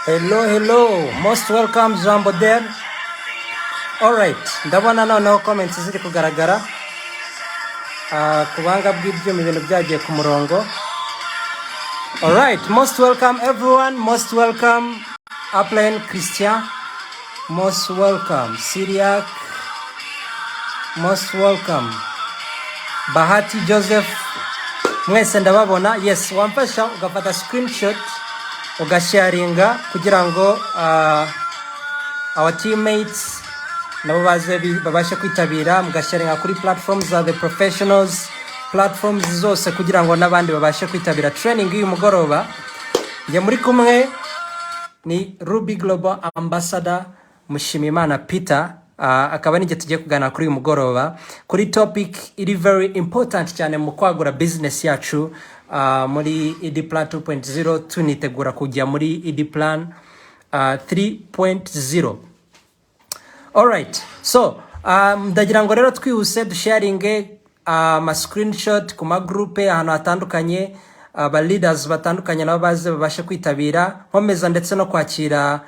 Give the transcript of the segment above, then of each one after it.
Hello, hello. Most welcome, Jambo there. All right. Ndabona noneho comments ziri kugaragara. Kubanga bw'ibyuma ibintu byagiye ku murongo. All right. Most welcome everyone. Most welcome Upline Christian. Most welcome Syriac. Most welcome Bahati Joseph. Mwese ndababona. Yes, wamfasha ugafata screenshot ugasharinga kugira ngo our teammates nabo babashe kwitabira, mugasharinga kuri platforms za the professionals, platforms zose kugira ngo nabandi babashe kwitabira training y'uyu mugoroba. Nge muri kumwe ni Ruby Global Ambassador Mushimimana Peter. Akaba nige tugiye kugana kuri uyu mugoroba kuri topic iri very important cyane mu kwagura business yacu muri Idiplan 2.0 tunitegura kujya muri Idiplan 3.0. Alright, so ndagira ngo rero twihuse dusharinge ma screenshot ku ma group ahantu hatandukanye, aba leaders batandukanye nabo baze babashe kwitabira, nkomeza ndetse no kwakira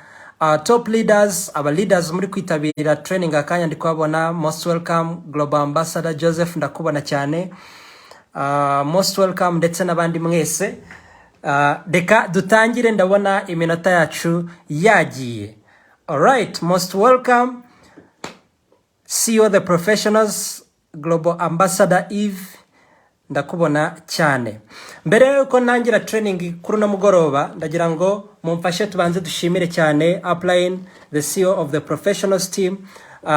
top leaders, aba leaders muri kwitabira training akanya ndi kwabona. Most welcome Global Ambassador Joseph, ndakubona cyane. Most welcome ndetse nabandi mwese. Deka dutangire, ndabona iminota yacu yagiye. All right, most welcome CEO the professionals Global Ambassador Eve, ndakubona cyane. Mbere yuko nangira training kuri no mugoroba, ndagira ngo mumfashe tubanze dushimire cyane Upline, the CEO of the professionals team,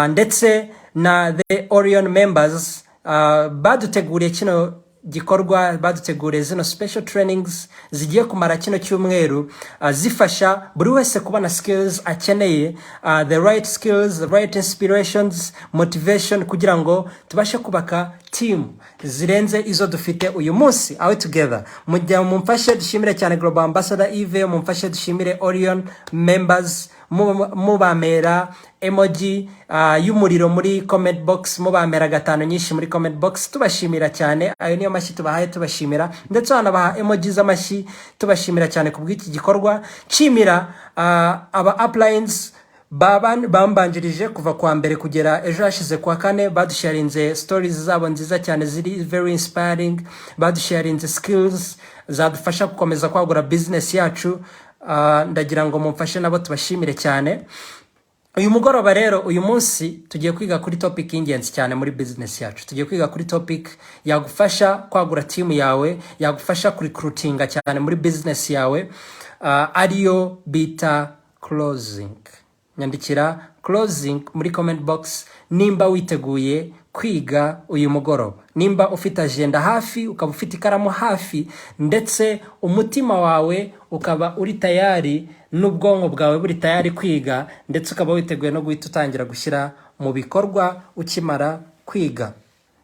ndetse na the Orion members baduteguriye kino gikorwa, baduteguriye zino special trainings zigiye kumara kino cyumweru, zifasha buri wese kubona skills akeneye, the right skills, the right inspirations, motivation, kugira ngo tubashe kubaka team zirenze izo dufite uyu munsi awe together. Mujya mumfashe dushimire cyane Global Ambassador Eve, mumfashe dushimire Orion members, mubamera emoji y'umuriro muri comment box, mubamera gatano nyinshi muri comment box, tubashimira cyane. Ayo niyo mashi tubahaye, tubashimira ndetse banabaha emoji z'amashi, tubashimira cyane kubw'iki gikorwa. Chimira aba uplines bambanjirije kuva kwa mbere kugera ejo hashize kwa kane, badusharinze stories zabo nziza cyane ziri very inspiring, badusharinze skills zadufasha gukomeza kwagura business yacu. Ndagira ngo mumfashe nabo tubashimire cyane. Uyu mugoroba rero, uyu munsi tugiye kwiga kuri topic y'ingenzi cyane muri business yacu. Tugiye kwiga kuri topic yagufasha kwagura team yawe, yagufasha recruiting cyane muri business yawe, ariyo bita closing. Nyandikira closing muri comment box nimba witeguye kwiga uyu mugoroba, nimba ufite agenda hafi, ukaba ufite ikaramu hafi, ndetse umutima wawe ukaba uri tayari, n'ubwonko bwawe buri tayari kwiga, ndetse ukaba witeguye no guhita utangira gushyira mu bikorwa ukimara kwiga.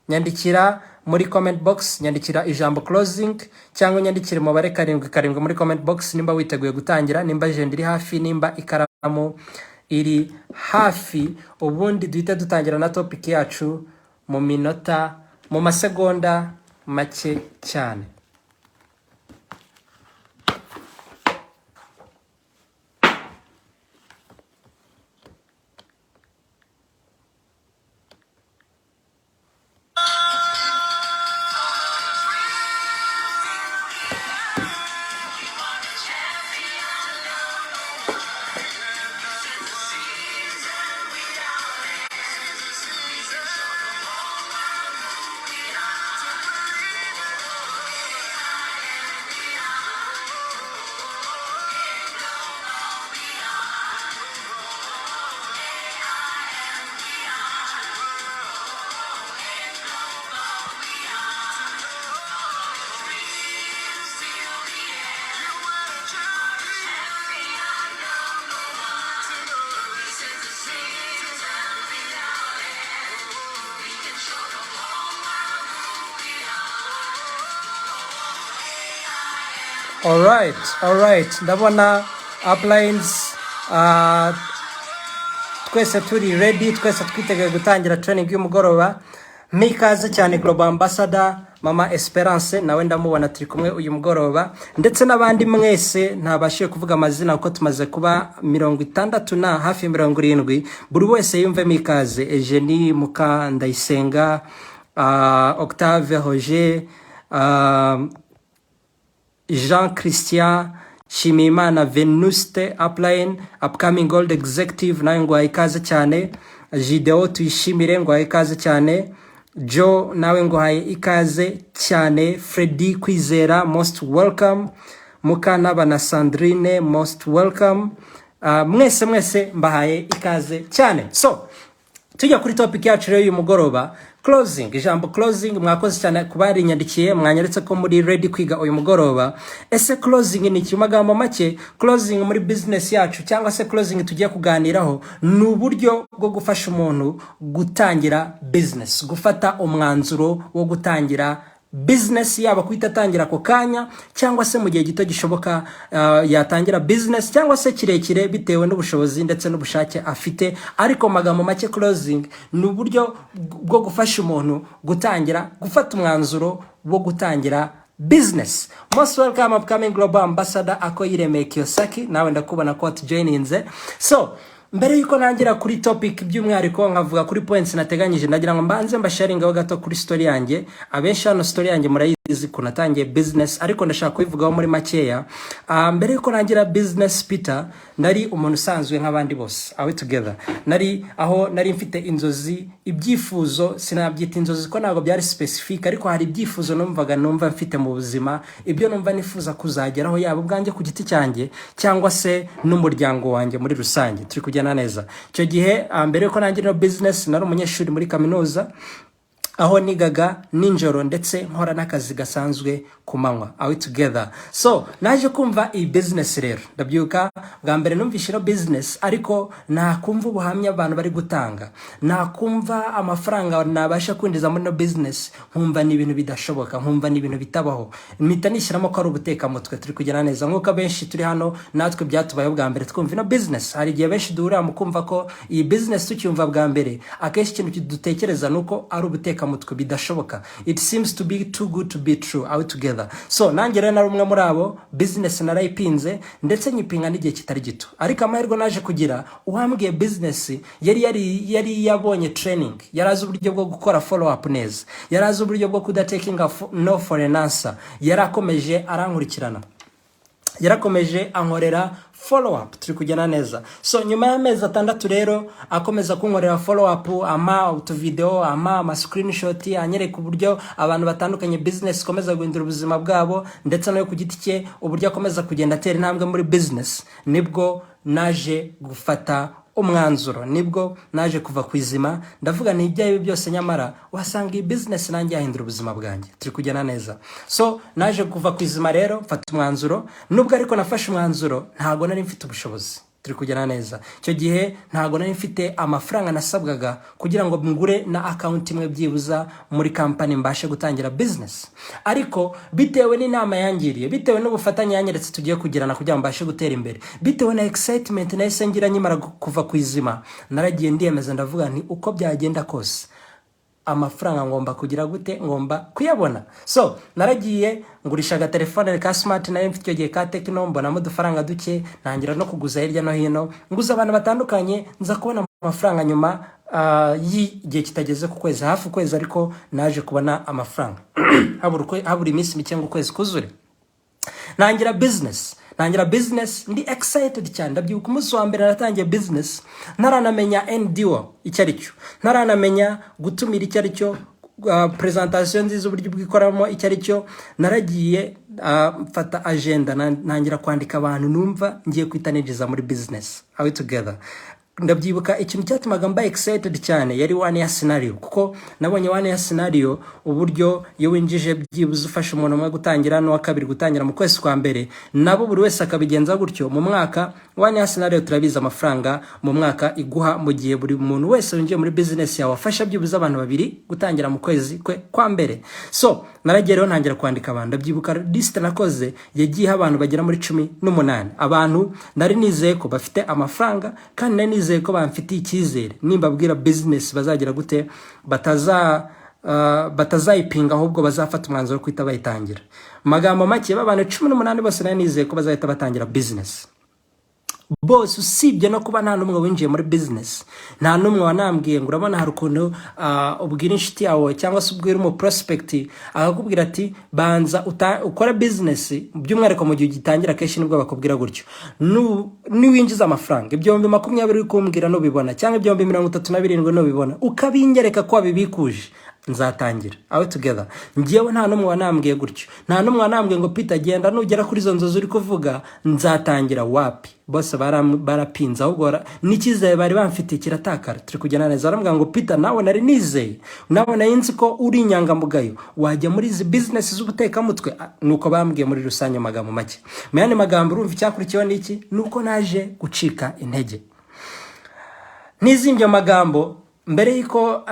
Nyandikira muri comment box, nyandikira ijambo closing, cyangwa nyandikire umubare 7 muri comment box nimba witeguye gutangira, nimba agenda iri hafi, nimba ikaramu iri hafi. Ubundi duhita dutangira na topic yacu mu minota, mu masegonda make cyane. All right. Ndabona uplines twese turi ready, twese twiteguye gutangira training y'umugoroba. Mikaze cyane Global Ambassador Mama Esperance, nawe ndamubona turi kumwe uyu mugoroba, ndetse n'abandi mwese ntabashije kuvuga amazina uko tumaze kuba 60 na hafi 70. Buri wese yumve mikaze. Eugenie Muka Ndayisenga, Octave Roger, Jean Christian Shimimana, Venuste Upline, Upcoming Gold Executive nawe ngo ayikaze cyane. Jideo Tuyishimire ngo ayikaze cyane. Joe nawe ngo haye ikaze cyane. Freddy Kwizera most welcome. Mukanaba na Sandrine most welcome. Mwese mbahaye ikaze cyane. So tujya kuri topic yacu rero uyu mugoroba, closing. Ijambo closing mwakoze cyane kubari nyandikiye, mwanyeretse ko muri ready kwiga uyu mugoroba. Ese closing ni kimagambo make? Closing muri business yacu cyangwa se closing tugiye kuganiraho ni uburyo bwo gufasha umuntu gutangira business, gufata umwanzuro wo gutangira business, yaba kwitatangira ko kanya cyangwa se mu gihe gito gishoboka yatangira business cyangwa se kirekire bitewe n'ubushobozi ndetse n'ubushake afite. Ariko magambo make, closing ni uburyo bwo gufasha umuntu gutangira, gufata umwanzuro wo gutangira business. Most welcome Upcoming Global Ambassador Akoyireme Kiyosaki, nawe ndakubona ko joininze. So mbere yuko nangira kuri topic by'umwihariko nkavuga kuri points nateganyije, ndagira ngo mbanze mbasharingaho gato kuri story yanjye. Abenshi hano story yanjye murayizi ko natangiye business, ariko ndashaka kubivugaho muri makeya. Mbere yuko nangira business Peter, nari umuntu usanzwe nk'abandi bose. Are we together? Nari mfite inzozi, ibyifuzo, sinabyita inzozi ko ntabwo byari specific, ariko hari ibyifuzo numva mfite mu buzima, ibyo numva nifuza kuzageraho, yaba ubwanjye ku giti cyanjye cyangwa se n'umuryango wanjye muri rusange. Turi kujyana neza. Icyo gihe mbere yuko nangira business nari umunyeshuri muri kaminuza, aho nigaga ninjoro ndetse nkora n'akazi gasanzwe ku manywa. Are we together? So naje kumva iyi business rero, ndabyuka bwa mbere numvishira business, ariko nakumva ubuhamya abantu bari gutanga, nakumva amafaranga nabasha kwinjiza muri no business, nkumva ni ibintu bidashoboka, nkumva ni ibintu bitabaho, mpita nishyiramo ko ari ubuteka mutwe. Turi kugera neza nk'uko benshi turi hano natwe byatubayeho bwa mbere twumva no business. Hari igihe benshi duhura mu kumva ko iyi business tucyumva bwa mbere, akenshi ikintu kidutekereza nuko ari ubuteka mutwe bidashoboka. It seems to be too good to be true. Are we together? So nanjye rero nari umwe muri abo, business narayipinze ndetse nyipinga n'igihe kitari gito. Ariko amahirwe naje kugira, uhambwiye business yari yabonye training, yarazi uburyo bwo gukora follow up neza, yarazi uburyo bwo kudatekinga no for an answer, yarakomeje arankurikirana, yarakomeje ankorera follow up. Turi kujyana neza. So nyuma y'amezi 6 rero akomeza kunkorera follow up, ama auto video, ama screenshot, anyereka uburyo abantu batandukanye business komeza guhindura ubuzima bwabo ndetse no ku giti cye uburyo akomeza kugenda atera intambwe muri business. Nibwo naje gufata umwanzuro, nibwo naje kuva kwizima, ndavuga ni ibyaye byose nyamara wasanga iyi business nanjye yahindura ubuzima bwanjye. Turi kujyana neza. So naje kuva kwizima rero mfata umwanzuro, nubwo ariko nafashe umwanzuro ntago nari mfite ubushobozi. Turi kujyana neza. Icyo gihe ntago nari mfite amafaranga nasabwaga kugira ngo ngure na account imwe byibuza muri company mbashe gutangira business. Ariko bitewe n'inama yangiriye, bitewe n'ubufatanye yanyeretse tugiye kugirana kugira ngo mbashe gutera imbere, bitewe na excitement nahise ngira nyimara kuva kwizima, naragiye ndiyemeza ndavuga nti uko byagenda kose amafaranga ngomba kugira gute, ngomba kuyabona. So naragiye ngurisha aga telefone ka smart na mfite icyo gihe ka Tecno, mbonamo udufaranga duke, ntangira no kuguza hirya no hino, nguza abantu batandukanye, nza kubona amafaranga nyuma y'igihe kitageze ku kwezi, hafi ukwezi, ariko naje kubona amafaranga habura iminsi mike ngo ukwezi kuzure. Nangira business ndi excited cyane. Ndabyuka umunsi wa mbere natangiye business ntaranamenya NDO icyo ari cyo, ntaranamenya gutumira icyo ari cyo, presentation nziza uburyo bwikoramo icyo ari cyo. Naragiye mfata agenda, nangira kwandika abantu numva ngiye kwitaniriza muri business. Are we together? Ndabyibuka ikintu cyatumaga mba excited cyane yari one year scenario, kuko nabonye one year scenario uburyo iyo winjije byibuze ufasha umuntu umwe gutangira no kabiri gutangira mu kwezi kwa mbere, nabo buri wese akabigenza gutyo mu mwaka. One year scenario turabiza amafaranga mu mwaka iguha mu gihe buri muntu wese winjiye muri business yawe afasha byibuze abantu babiri gutangira mu kwezi kwa mbere. So naragereho ntangira kwandika abantu, ndabyibuka liste nakoze yagiye abantu bagera muri 18 abantu nari nizeye ko bafite amafaranga kandi nari nizeye ko bamfitiye icyizere nimbabwira business bazagira gute batazayipinga ahubwo bazafata umwanzuro wo kwita bayitangira. Magambo make b'abantu 18 bose nari nizeye ko bazahita batangira business. Boss usibye no kuba nta numwe winjiye muri business, nta numwe wanambwiye ngo urabona hari ukuntu ubwira inshuti yawe cyangwa se ubwira mu prospect akakubwira ati banza ukora business by'umwihariko mu gihe ugitangira keshi nibwo bakubwira gutyo ni winjiza amafaranga ibyo 20 uri kumbwira no bibona cyangwa ibyo 37 no bibona ukabingereka ko abibikuje nzatangira aho together. Ngiyewe nta numwe wanambwiye gutyo, nta numwe wanambwiye ngo Peter genda nugera kuri zo nzozi uri kuvuga nzatangira. Wapi bose barapinza ahubwo n'ikizaye bari bamfite kiratakara. Turi kujyana neza arambwira ngo Peter nawe nari nizeye, nawe nayinzi ko uri inyangamugayo wajya muri izi business z'ubuteka mutwe. Nuko bambwiye muri rusange magambo make. Muyane magambo urumva icyakurikiyeho niki nuko naje gucika intege. Nizimbye magambo mbere yiko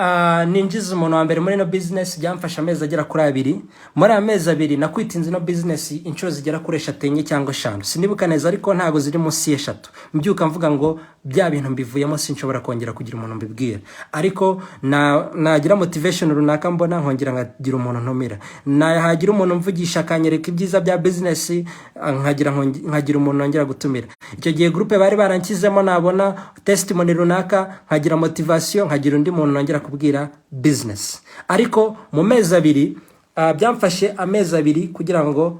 ninjiza umuntu wa mbere muri no business byamfasha amezi agera kuri 2. Muri amezi 2 nakwitinze no business inshuro zigera kuri 4 cyangwa 5. Sinibuka neza ariko ntago ziri munsi y'3. Mbyuka mvuga ngo bya bintu mbivuyemo sinshobora kongera kugira umuntu mbibwira, ariko nagira motivation runaka mbona nkongera ngagira umuntu ntumira, hagira umuntu mvugisha akanyereka ibyiza bya business nkagira umuntu nongera gutumira. Icyo gihe groupe bari barankizemo nabona testimony runaka nkagira motivation nkagira undi muntu nongera kubwira business. Ariko mu mezi 2 byamfashe amezi 2 kugira ngo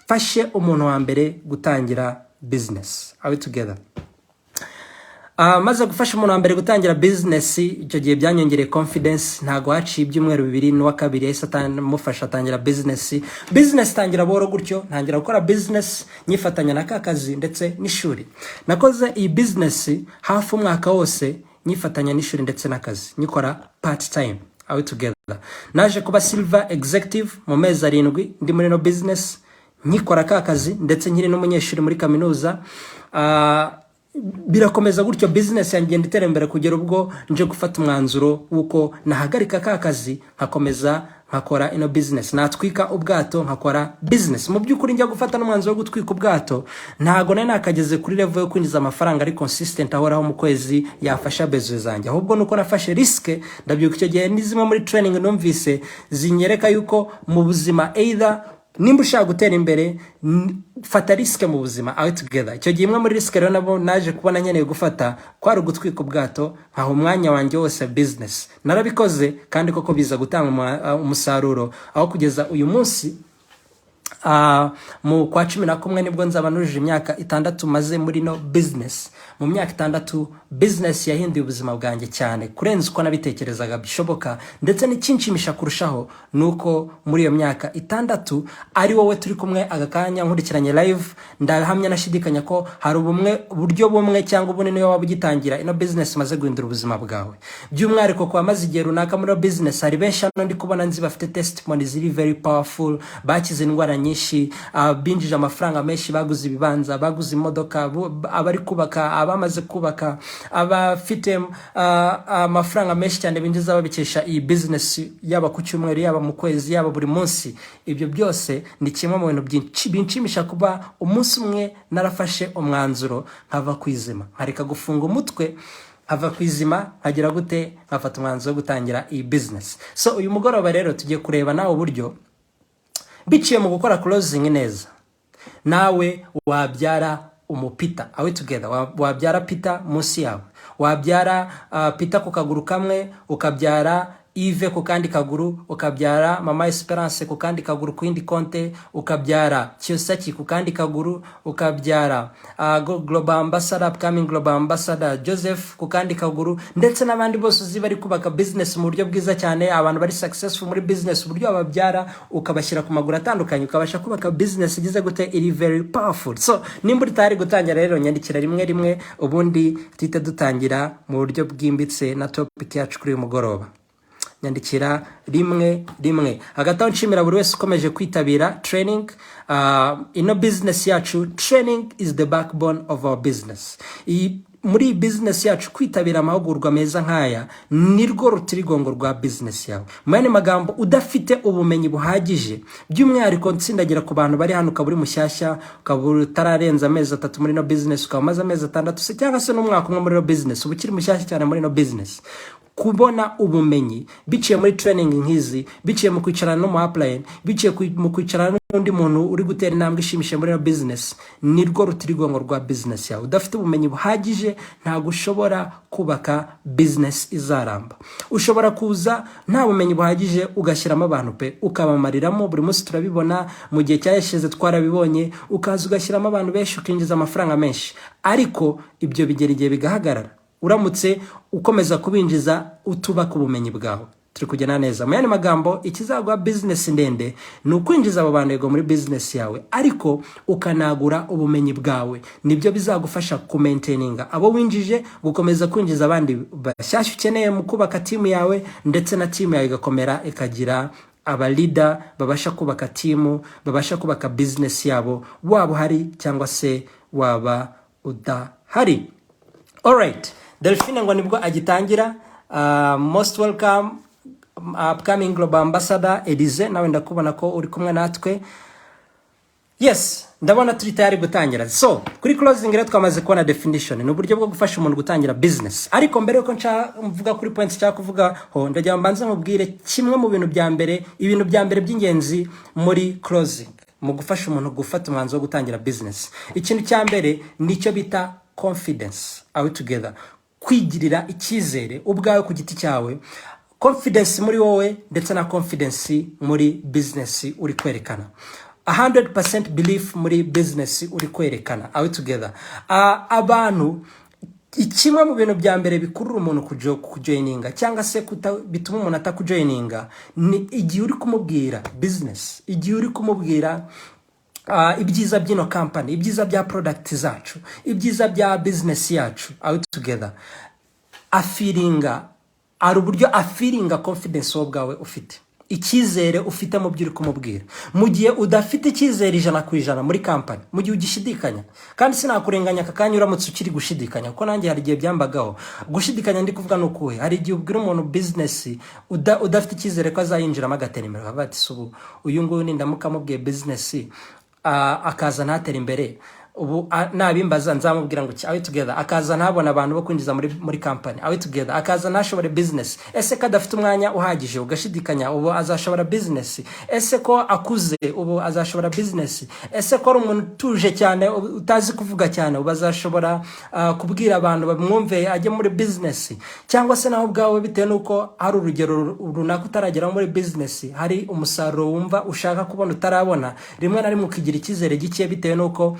fashe umuntu wa mbere gutangira business. Are we together? Maze gufasha umuntu wa mbere gutangira business icyo gihe byanyongereye confidence. Ntago haciye ibyumweru 2 n'uwa kabiri yahise mufasha atangira business tangira boro gutyo ntangira gukora business nyifatanya na kakazi ndetse n'ishuri. Nakoze iyi business hafi umwaka wose nyifatanya n'ishuri ndetse n'akazi nyikora part time. Are we together? Naje kuba silver executive mu mezi 7 ndi muri no business nyikora kakazi ndetse nkiri n'umunyeshuri muri kaminuza. Birakomeza gutyo business yanjye nditera imbere kugera ubwo nje gufata umwanzuro wuko nahagarika kakazi nkakomeza nkakora ino business. Natwika ubwato nkakora business. Mu byukuri njya gufata n'umwanzuro wo gutwika ubwato ntago nari nakageze kuri level yo kwinjiza amafaranga ari consistent ahoraho mu kwezi yafasha bezo zanjye, ahubwo nuko nafashe risk. Ndabyuka icyo gihe nizimwe muri training numvise zinyereka yuko mu buzima either nimba ushaka gutera imbere fata risk mu buzima. Are together? Icyo gihe imwe muri risk rero nabo naje kubona nkeneye gufata kwari ugutwika ubwato nkaho umwanya wanjye wose business. Narabikoze kandi koko biza gutanga umusaruro aho kugeza uyu munsi mu kwa 11 nibwo nzaba nujije imyaka 6 maze muri no business. Mu myaka 6 business yahinduye ubuzima bwanjye cyane kurenza uko nabitekerezaga bishoboka, ndetse n'ikinshimisha kurushaho nuko muri iyo myaka 6 ari wowe turi kumwe agakanya nkurikiranye live. Ndahamya nashidikanya ko hari uburyo bumwe cyangwa ubunini waba ugitangira ino business maze guhindura ubuzima bwawe. By'umwihariko kwa maze igihe runaka muri business hari benshi hano ndi kubona nzi bafite testimony ziri very powerful, bakize indwara nyinshi, binjije amafaranga menshi, baguze ibibanza, baguze imodoka, abari kubaka, abamaze kubaka, abafite amafaranga menshi cyane binjiza babikesha iyi business, yaba ku cyumweru, yaba mu kwezi, yaba buri munsi. Ibyo byose ni kimwe mu bintu binshimisha kuba umunsi umwe narafashe umwanzuro nkava kwizima, nkareka gufunga umutwe, ava kwizima agira gute afata umwanzuro wo gutangira iyi business. So uyu mugoroba rero tugiye kureba nawe uburyo biciye mu gukora closing neza nawe wabyara umupita. Are we together? Wabyara Peter munsi yawe, wabyara Peter ku kaguru kamwe, ukabyara Yves ku kandi kaguru, ukabyara Mama Esperance ku kandi kaguru ku indi konte, ukabyara Kiyosaki ku kandi kaguru, ukabyara Global Ambassador, upcoming Global Ambassador Joseph ku kandi kaguru, ndetse n'abandi bose uzi bari kubaka business mu buryo bwiza cyane, abantu bari successful muri business, uburyo ababyara ukabashyira ku maguru atandukanye, ukabasha kubaka business igize gute iri very powerful. So nimba utari gutangira rero nyandikira rimwe ubundi twite dutangira mu buryo bwimbitse na topic yacu kuri uyu mugoroba. nyandikira rimwe. Hagati aho nshimira buri wese ukomeje kwitabira training. Ino business yacu, training is the backbone of our business. Muri business yacu kwitabira amahugurwa meza nkaya nirwo rutirigongo rwa business yawe. Mane magambo, udafite ubumenyi buhagije by'umwihariko nsindagira ku bantu bari hano kaburi mushyashya, kaburi tararenza amezi 3 muri no business, ukamaza amezi 6 se cyangwa se n'umwaka umwe muri no business, ubukiri mushyashya cyane muri no business. Kubona ubumenyi biciye muri training nkizi, biciye mu kwicarana no mu upline, biciye mu kwicarana n'undi muntu uri gutera intambwe ishimishe muri no business, nirwo rutirigongo rwa business yawe. Udafite ubumenyi buhagije ntago ushobora kubaka business izaramba. Ushobora kuza nta bumenyi buhagije ugashyiramo abantu pe, ukabamariramo, buri munsi turabibona, mu gihe cyasheze twarabibonye, ukaza ugashyiramo abantu benshi ukinjiza amafaranga menshi, ariko ibyo bigera igihe bigahagarara. Uramutse ukomeza kubinjiza utubaka ubumenyi bwawe, turi kugena neza. Mu yandi magambo, ikizagwa business ndende ni ukwinjiza abo bantu yego muri business yawe, ariko ukanagura ubumenyi bwawe. Nibyo bizagufasha ku maintaininga abo winjije, gukomeza kwinjiza abandi bashyashya ukeneye mu kubaka team yawe, ndetse na team yawe igakomera ikagira aba leader babasha kubaka team, babasha kubaka business yabo, waba hari cyangwa se waba udahari. Alright, Delphine ngo nibwo agitangira. Most welcome upcoming global ambassador Elize, nawe ndakubona ko uri kumwe natwe. Yes, ndabona turi tayari gutangira. So, kuri closing rero twamaze kubona definition, ni uburyo bwo gufasha umuntu gutangira business. Ariko mbere yuko mvuga kuri points cyangwa kuvuga ho, ndagira mbanze mubwire kimwe mu bintu bya mbere, ibintu bya mbere by'ingenzi muri closing mu gufasha umuntu gufata umwanzuro wo gutangira business. Ikintu cya mbere nicyo bita confidence. Are we together? Kwigirira icyizere ubwawe ku giti cyawe, confidence muri wowe ndetse na confidence muri business uri kwerekana, 100% belief muri business uri kwerekana. Are we together? Abantu, ikimwe mu bintu bya mbere bikurura umuntu kujoininga cyangwa se bituma umuntu atakujoininga ni igihe uri kumubwira business, igihe uri kumubwira ibyiza by'ino company, ibyiza bya product zacu, ibyiza bya business yacu. Out together, ari uburyo afiringa confidence wabwawe ufite, icyizere ufite mu byo uri kumubwira. Mu gihe udafite icyizere 100% muri company, mu gihe ugishidikanya, kandi sinakurenganya akanya uramutse ukiri gushidikanya, kuko nanjye hari igihe byambagaho gushidikanya. Ndi kuvuga nuko hari igihe ubwira umuntu business udafite icyizere ko azayinjiramo agatera imbere, bati subu uyu nguyu ni ndamuka mubwiye business akaza natera imbere, ubu nabimbaza nzamubwira ngo Are we together? Akaza ntabona abantu bo kwinjiza muri company. Are we together? Akaza nashobora business, ese kadafite umwanya uhagije ugashidikanya, ubu azashobora business. Ese ko akuze, ubu azashobora business. Ese ko ari umuntu tuje cyane utazi kuvuga cyane, ubu azashobora kubwira abantu bamwumve ajye muri business. Cyangwa se naho ubwawe bitewe nuko hari urugero runaka utaragera muri business, hari umusaruro wumva ushaka kubona utarabona, rimwe na rimwe ukigira icyizere gike bitewe nuko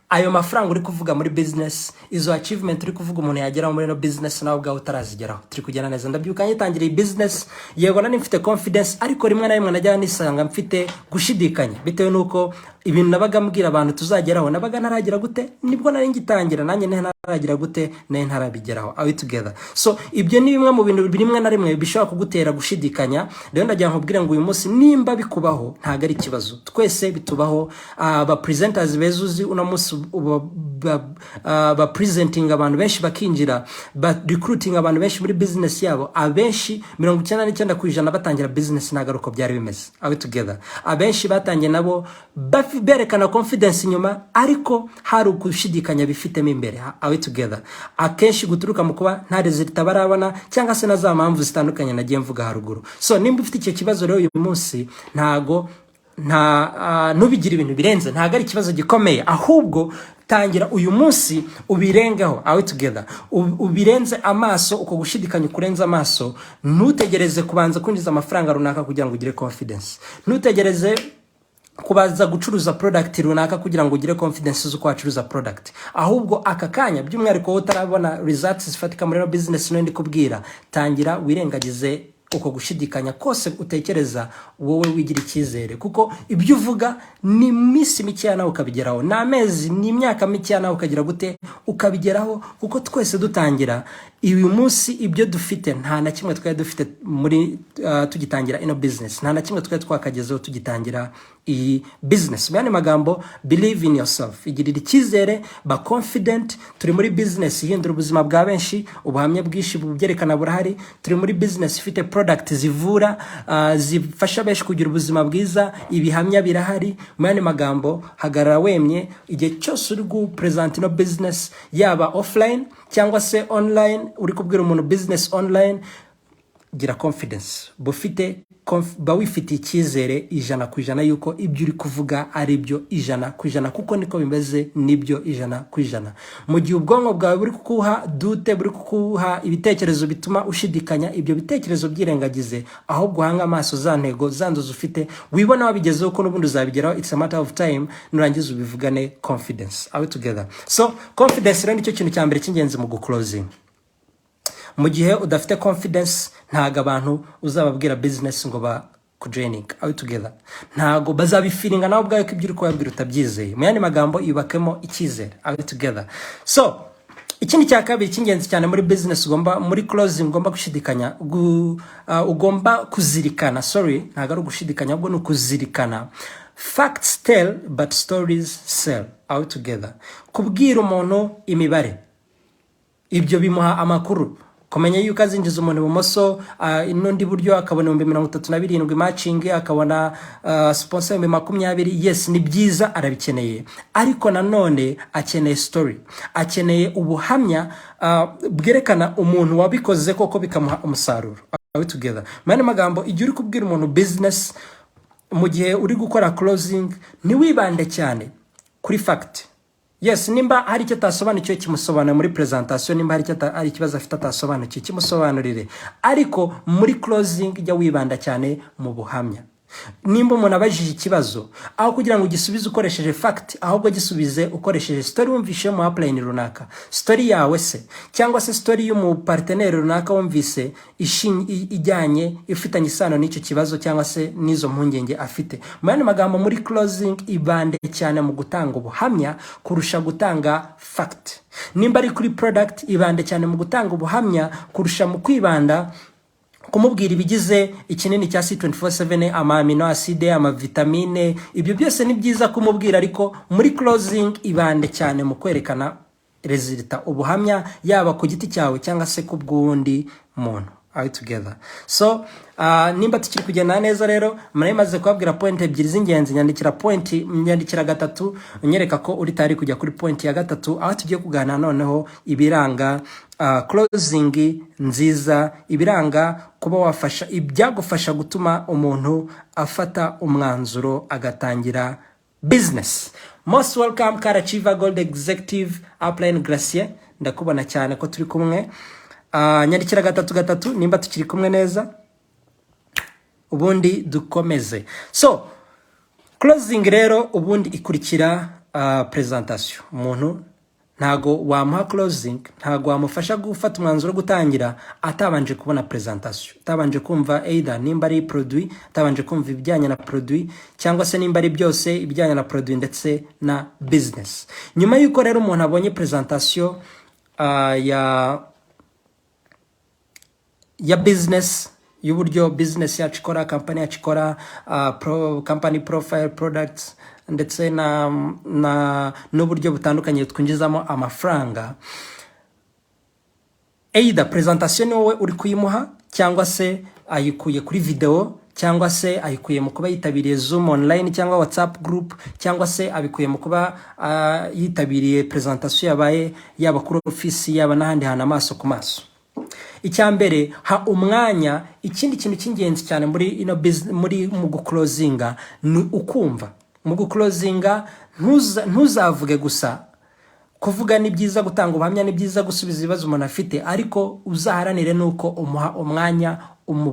ayo mafaranga uri kuvuga muri business, izo achievement uri kuvuga umuntu yagera muri no business nawe ubwawe utarazigeraho. Turi kugena neza. Ndabyuka nyitangira business, yego nani mfite confidence, ariko rimwe na rimwe najya nisanga mfite gushidikanya bitewe nuko ibintu nabaga mbwira abantu tuzageraho nabaga ntaragira gute, nibwo nari ngitangira nanjye ntaragira gute, ntarabigeraho. Are we together? So ibyo ni bimwe mu bintu birimwe na rimwe bishobora kugutera gushidikanya. Rero ndagira nkubwire ngo uyu munsi nimba bikubaho ntago ari kibazo, twese bitubaho. Ba presenters bezuzi uno munsi ba presenting abantu benshi bakinjira, ba recruiting abantu benshi muri business yabo, abenshi 99% batangira business nagaruko byari bimeze. Are we together? Abenshi batangiye nabo berekana confidence inyuma, ariko hari ukushidikanya bifitemo imbere. Are we together? Akenshi guturuka mu kuba nta result barabona cyangwa se na za mpamvu zitandukanye nagiye mvuga haruguru. So nimba ufite icyo kibazo rero uyu munsi ntago nubigira ibintu birenze, ntago ari ikibazo gikomeye, ahubwo tangira uyu munsi ubirengaho. Are we together? Ubirenze amaso, uko gushidikanya kurenza amaso. Ntutegereze kubanza kwinjiza amafaranga runaka kugira ngo ugire confidence. Ntutegereze kubaza gucuruza product runaka kugira ngo ugire confidence zo kwacuruza product, ahubwo aka kanya by'umwihariko utarabona results zifatika muri business no ndi kubwira, tangira wirengagize uko gushidikanya kose utekereza wowe wigira icyizere, kuko ibyo uvuga ni iminsi mikeya nawe ukabigeraho, ni amezi ni imyaka mikeya nawe ukagira gute ukabigeraho, kuko twese dutangira uyu munsi ibyo dufite nta na kimwe twari dufite muri tugitangira ino business, nta na kimwe twari twakagezeho tugitangira iyi business. Bene magambo, believe in yourself, igirira icyizere, ba confident. Turi muri business ihindura ubuzima bwa benshi, ubuhamya bwinshi bubyerekana burahari. Turi muri business ifite product zivura, zifasha benshi kugira ubuzima bwiza, ibihamya birahari. Bene magambo, hagarara wemye igihe cyose uri gupresent ino business, yaba offline cyangwa se online, uri kubwira umuntu business online, gira confidence, ba wifitiye icyizere 100% yuko ibyo uri kuvuga ari byo 100%, kuko niko bimeze, nibyo 100%. Mu gihe ubwonko bwawe buri kukuha dute, buri kukuha ibitekerezo bituma ushidikanya, ibyo bitekerezo byirengagize, ahubwo hanga amaso za ntego zanduza ufite, wibona wabigezeho ko n'ubundi uzabigeraho. It's a matter of time, nurangiza ubivugane confidence. Are we together? So confidence rero nicyo kintu cya mbere cy'ingenzi mu guclosing. Mu gihe udafite confidence, ntago abantu uzababwira business ngo ba kujoining. Are we together? Ntago bazabifiringa nawe ubwawe ko ibyo uri kubabwira utabyizeye. Mu yandi magambo, yubakemo icyizere. Are we together? So ikindi cya kabiri cy'ingenzi cyane muri business, muri closing ugomba gushidikanya, ugomba kuzirikana, ntago ari gushidikanya, ahubwo ni kuzirikana. Facts tell but stories sell. Are we together? Kubwira umuntu imibare, ibyo bimuha amakuru. Kumenya yuko azinjiza umuntu ibumoso, n'undi buryo akabona 37 matching, akabona sponsor 20, yes ni byiza, arabikeneye. Ariko nanone akeneye story, akeneye ubuhamya bwerekana umuntu wabikoze koko bikamuha umusaruro. Are we together? Mane magambo, igihe uri kubwira umuntu business, mu gihe uri gukora closing, ni wibande cyane kuri fact. Yes, nimba hari icyo tasobanukiwe kimusobanura muri presentation, nimba hari ikibazo afite atasobanukiwe kimusobanurire, ariko muri closing jya wibanda cyane mu buhamya. Nimba umuntu abajije ikibazo, aho kugira ngo ugisubize ukoresheje fact, ahubwo gisubize ukoresheje story wumvishe mu upline runaka, story yawe se cyangwa se story y'umu partenaire runaka wumvise ijyanye ifitanye isano n'icyo kibazo cyangwa se n'izo mpungenge afite. Mu yandi magambo, muri closing ibande cyane mu gutanga ubuhamya kurusha gutanga fact. Nimba ari kuri product, ibande cyane mu gutanga ubuhamya kurusha mu kwibanda kumubwira ibigize ikinini cya C24/7, ama amino acide, ama vitamine. Ibyo byose ni byiza kumubwira, ariko muri closing ibande cyane mu kwerekana resulta, ubuhamya, yaba ku giti cyawe cyangwa se ku bw'undi muntu. Are together? So nimba tukiri kugenda neza rero, maze kubabwira point ebyiri z'ingenzi, nyandikira gatatu unyereka ko uri tari kujya kuri point ya gatatu, aho tugiye kuganira noneho ibiranga closing nziza, ibiranga kuba wafasha, ibyagufasha gutuma umuntu afata umwanzuro agatangira business. Most welcome Karachiva Gold Executive Upline Gracie, ndakubona cyane ko turi kumwe. Nyandikira gatatu nimba tukiri kumwe neza, ubundi dukomeze. So closing rero ubundi ikurikira presentation. Umuntu ntago wamuha closing, ntago wamufasha gufata umwanzuro gutangira atabanje kubona presentation, atabanje kumva either nimba ari produit, atabanje kumva ibijyanye na produit, cyangwa se nimba ari byose ibijyanye na produit ndetse na business. Nyuma yuko rero umuntu abonye presentation ya business, y'uburyo business yacu ikora, company yacu ikora, company profile, products, ndetse n'uburyo butandukanye twinjizamo amafaranga, either presentation wowe uri kuyimuha, cyangwa se ayikuye kuri video, cyangwa se ayikuye mu kuba yitabiriye Zoom online cyangwa WhatsApp group, cyangwa se abikuye mu kuba yitabiriye presentation yabaye yaba kuri office, yaba n'ahandi hana amaso ku maso. Icyambere, ha umwanya. Ikindi kintu cy'ingenzi cyane muri mu guclosinga ni ukumva. Mu guclosinga ntuzavuge gusa. Kuvuga ni byiza, gutanga ubuhamya ni byiza, gusubiza ibibazo umuntu afite, ariko uzaharanire nuko umuha umwanya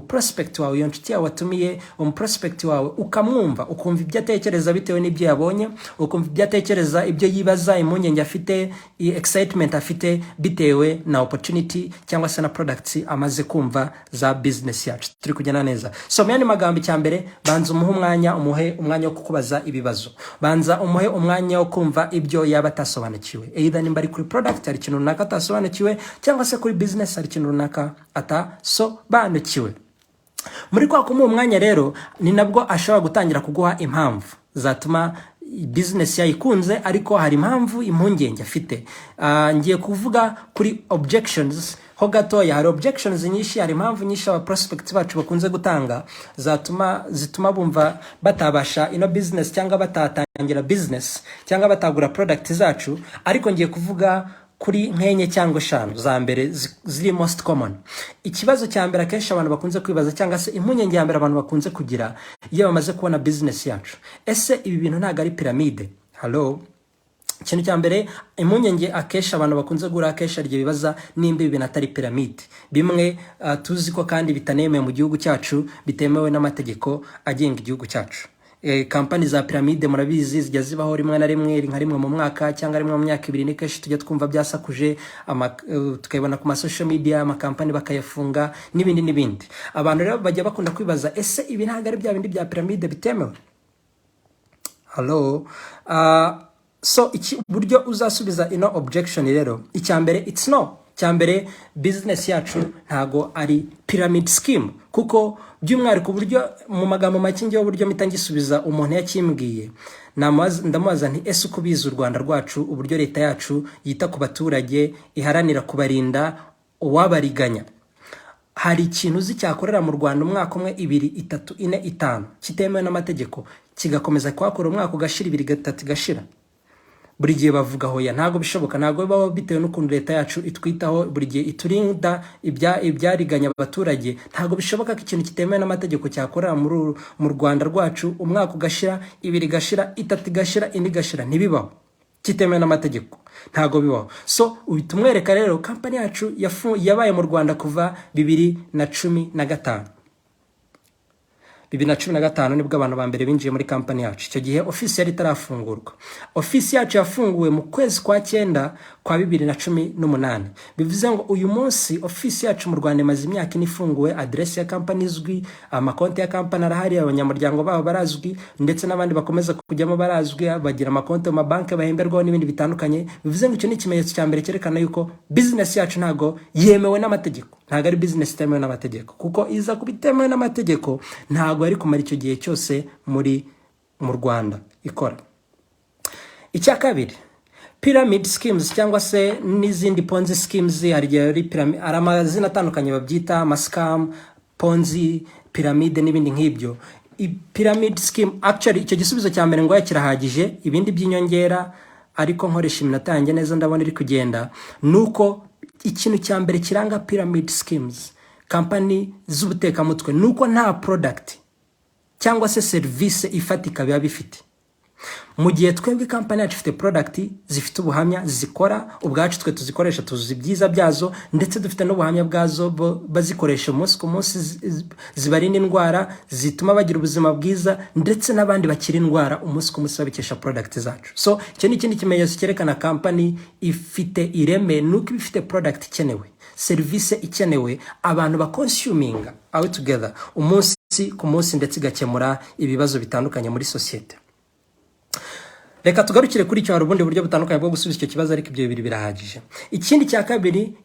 prospect wawe, iyo nshuti yawe watumiye prospect wawe, ukamwumva, ukumva ibyo atekereza bitewe n'ibyo yabonye, ukumva ibyo atekereza, ibyo yibaza, impungenge afite, excitement afite bitewe na opportunity cyangwa se na products amaze kumva za business yacu. Turi kujyana neza. So myani magambo cyambere, banza umuhe umwanya wo kukubaza ibibazo. Banza umuhe umwanya wo kumva ibyo yaba atasobanukiwe. Either nimba ari kuri product ari ikintu runaka atasobanukiwe, cyangwa se kuri business ari ikintu runaka atasobanukiwe. Muri kwa kumuha umwanya rero ni nabwo ashobora gutangira kuguha impamvu zatuma business yayikunze, ariko hari impamvu impungenge afite. Ngiye kuvuga kuri objections ho gatoya. Hari objections nyinshi, hari impamvu nyinshi aba prospects bacu bakunze gutanga zituma bumva batabasha ino business cyangwa batatangira business cyangwa batagura product zacu, ariko ngiye kuvuga kuri nkenye cyangwa 5 za mbere ziri most common. Ikibazo cya mbere akenshi abantu bakunze kwibaza cyangwa se impungenge ya mbere abantu bakunze kugira iyo bamaze kubona business yacu, ese ibi bintu ntago ari pyramide? Hello. Ikintu cya mbere impungenge akenshi abantu bakunze gura akenshi aryo bibaza nimba ibi bintu atari pyramide. Bimwe tuzi ko kandi bitanemewe mu gihugu cyacu, bitemewe n'amategeko agenga igihugu cyacu. Kampani za pyramide murabizi zijya zibaho rimwe na rimwe, nka rimwe mu mwaka cyangwa rimwe mu myaka 2 nikeshi tujya twumva byasakuje, tukayibona ku social media, amakampani bakayafunga n'ibindi. Abantu rero bajya bakunda kwibaza, ese ibi ntago ari bya bindi bya pyramide bitemewe? Hello. So iki buryo uzasubiza ino objection rero, icyambere it's no. Cyambere business yacu ntago ari pyramid scheme, kuko by'umwihariko buryo mu magambo makingi y'uburyo mitangisubiza umuntu yakimbwiye, ndamubaza nti ese uko biza u Rwanda rwacu, uburyo leta yacu yita ku baturage, iharanira kubarinda uwabariganya, hari ikintu cyakorera mu Rwanda umwaka 1 2 3 4 5 kitemewe n'amategeko, kigakomeza kwakora umwaka ugashira 2 3 gashira? Buri gihe bavuga hoya ntago bishoboka, ntago baba bitewe n'ukuntu leta yacu itwitaho, buri gihe iturinda ibyariganya abaturage. Ntago bishoboka ko ikintu kitemewe n'amategeko cyakorera mu Rwanda rwacu umwaka ugashira 2 gashira 3 gashira 4 gashira, ntibibaho. Kitemewe n'amategeko ntago bibaho. So ubitumwereka rero company yacu yabaye mu Rwanda kuva 2015. 2015 nibwo abantu ba mbere binjiye muri company yacu. Icyo gihe office yari tarafungurwa. Office yacu yafunguwe mu kwezi kwa 9 kwa 2018. Bivuze ngo uyu munsi office yacu mu Rwanda imaze imyaka inifunguwe, address ya company izwi, amakonti ya company arahari, abanyamuryango babo barazwi, ndetse n'abandi bakomeza kujyamo barazwi, bagira amakonti mu banki bahemberwaho n'ibindi bitandukanye. Bivuze ngo icyo ni ikimenyetso cya mbere cyerekana yuko business yacu ntago yemewe n'amategeko. Ntago ari business itemewe n'amategeko, kuko iza kubitemewe n'amategeko ntago ari kumara icyo gihe cyose mu Rwanda ikora. Icya kabiri, pyramid schemes cyangwa se n'izindi ponzi schemes, hari pyramid, amazina atandukanye babyita, scam, ponzi, pyramid n'ibindi nk'ibyo. Pyramid scheme actually icyo gisubizo cya mbere ngo yakirahagije, ibindi by'inyongera ariko nkoresha iminota yanjye neza ndabona iri kugenda. Nuko ikintu cya mbere kiranga pyramid schemes, company z'ubutekamutwe, nuko nta product cyangwa se service ifatika biba bifite. Mu gihe twebwe company yacu ifite product zifite ubuhamya zikora, ubwacu twe tuzikoresha, tuzi byiza byazo, ndetse dufite n'ubuhamya bwazo bazikoresha umunsi ku munsi, zibarinda indwara, zituma bagira ubuzima bwiza, ndetse n'abandi bakira indwara umunsi ku munsi babikesha product zacu. So icyo ni ikindi kimenyetso cyerekana company ifite ireme, nuko ifite product ikenewe, service ikenewe, abantu ba consuminga all together umunsi ku munsi, ndetse igakemura ibibazo bitandukanye muri societe. Reka tugarukire kuri cyo, hari ubundi buryo butandukanye bwo gusubiza icyo kibazo, ariko ibyo bibiri birahagije. Ikindi cya kabiri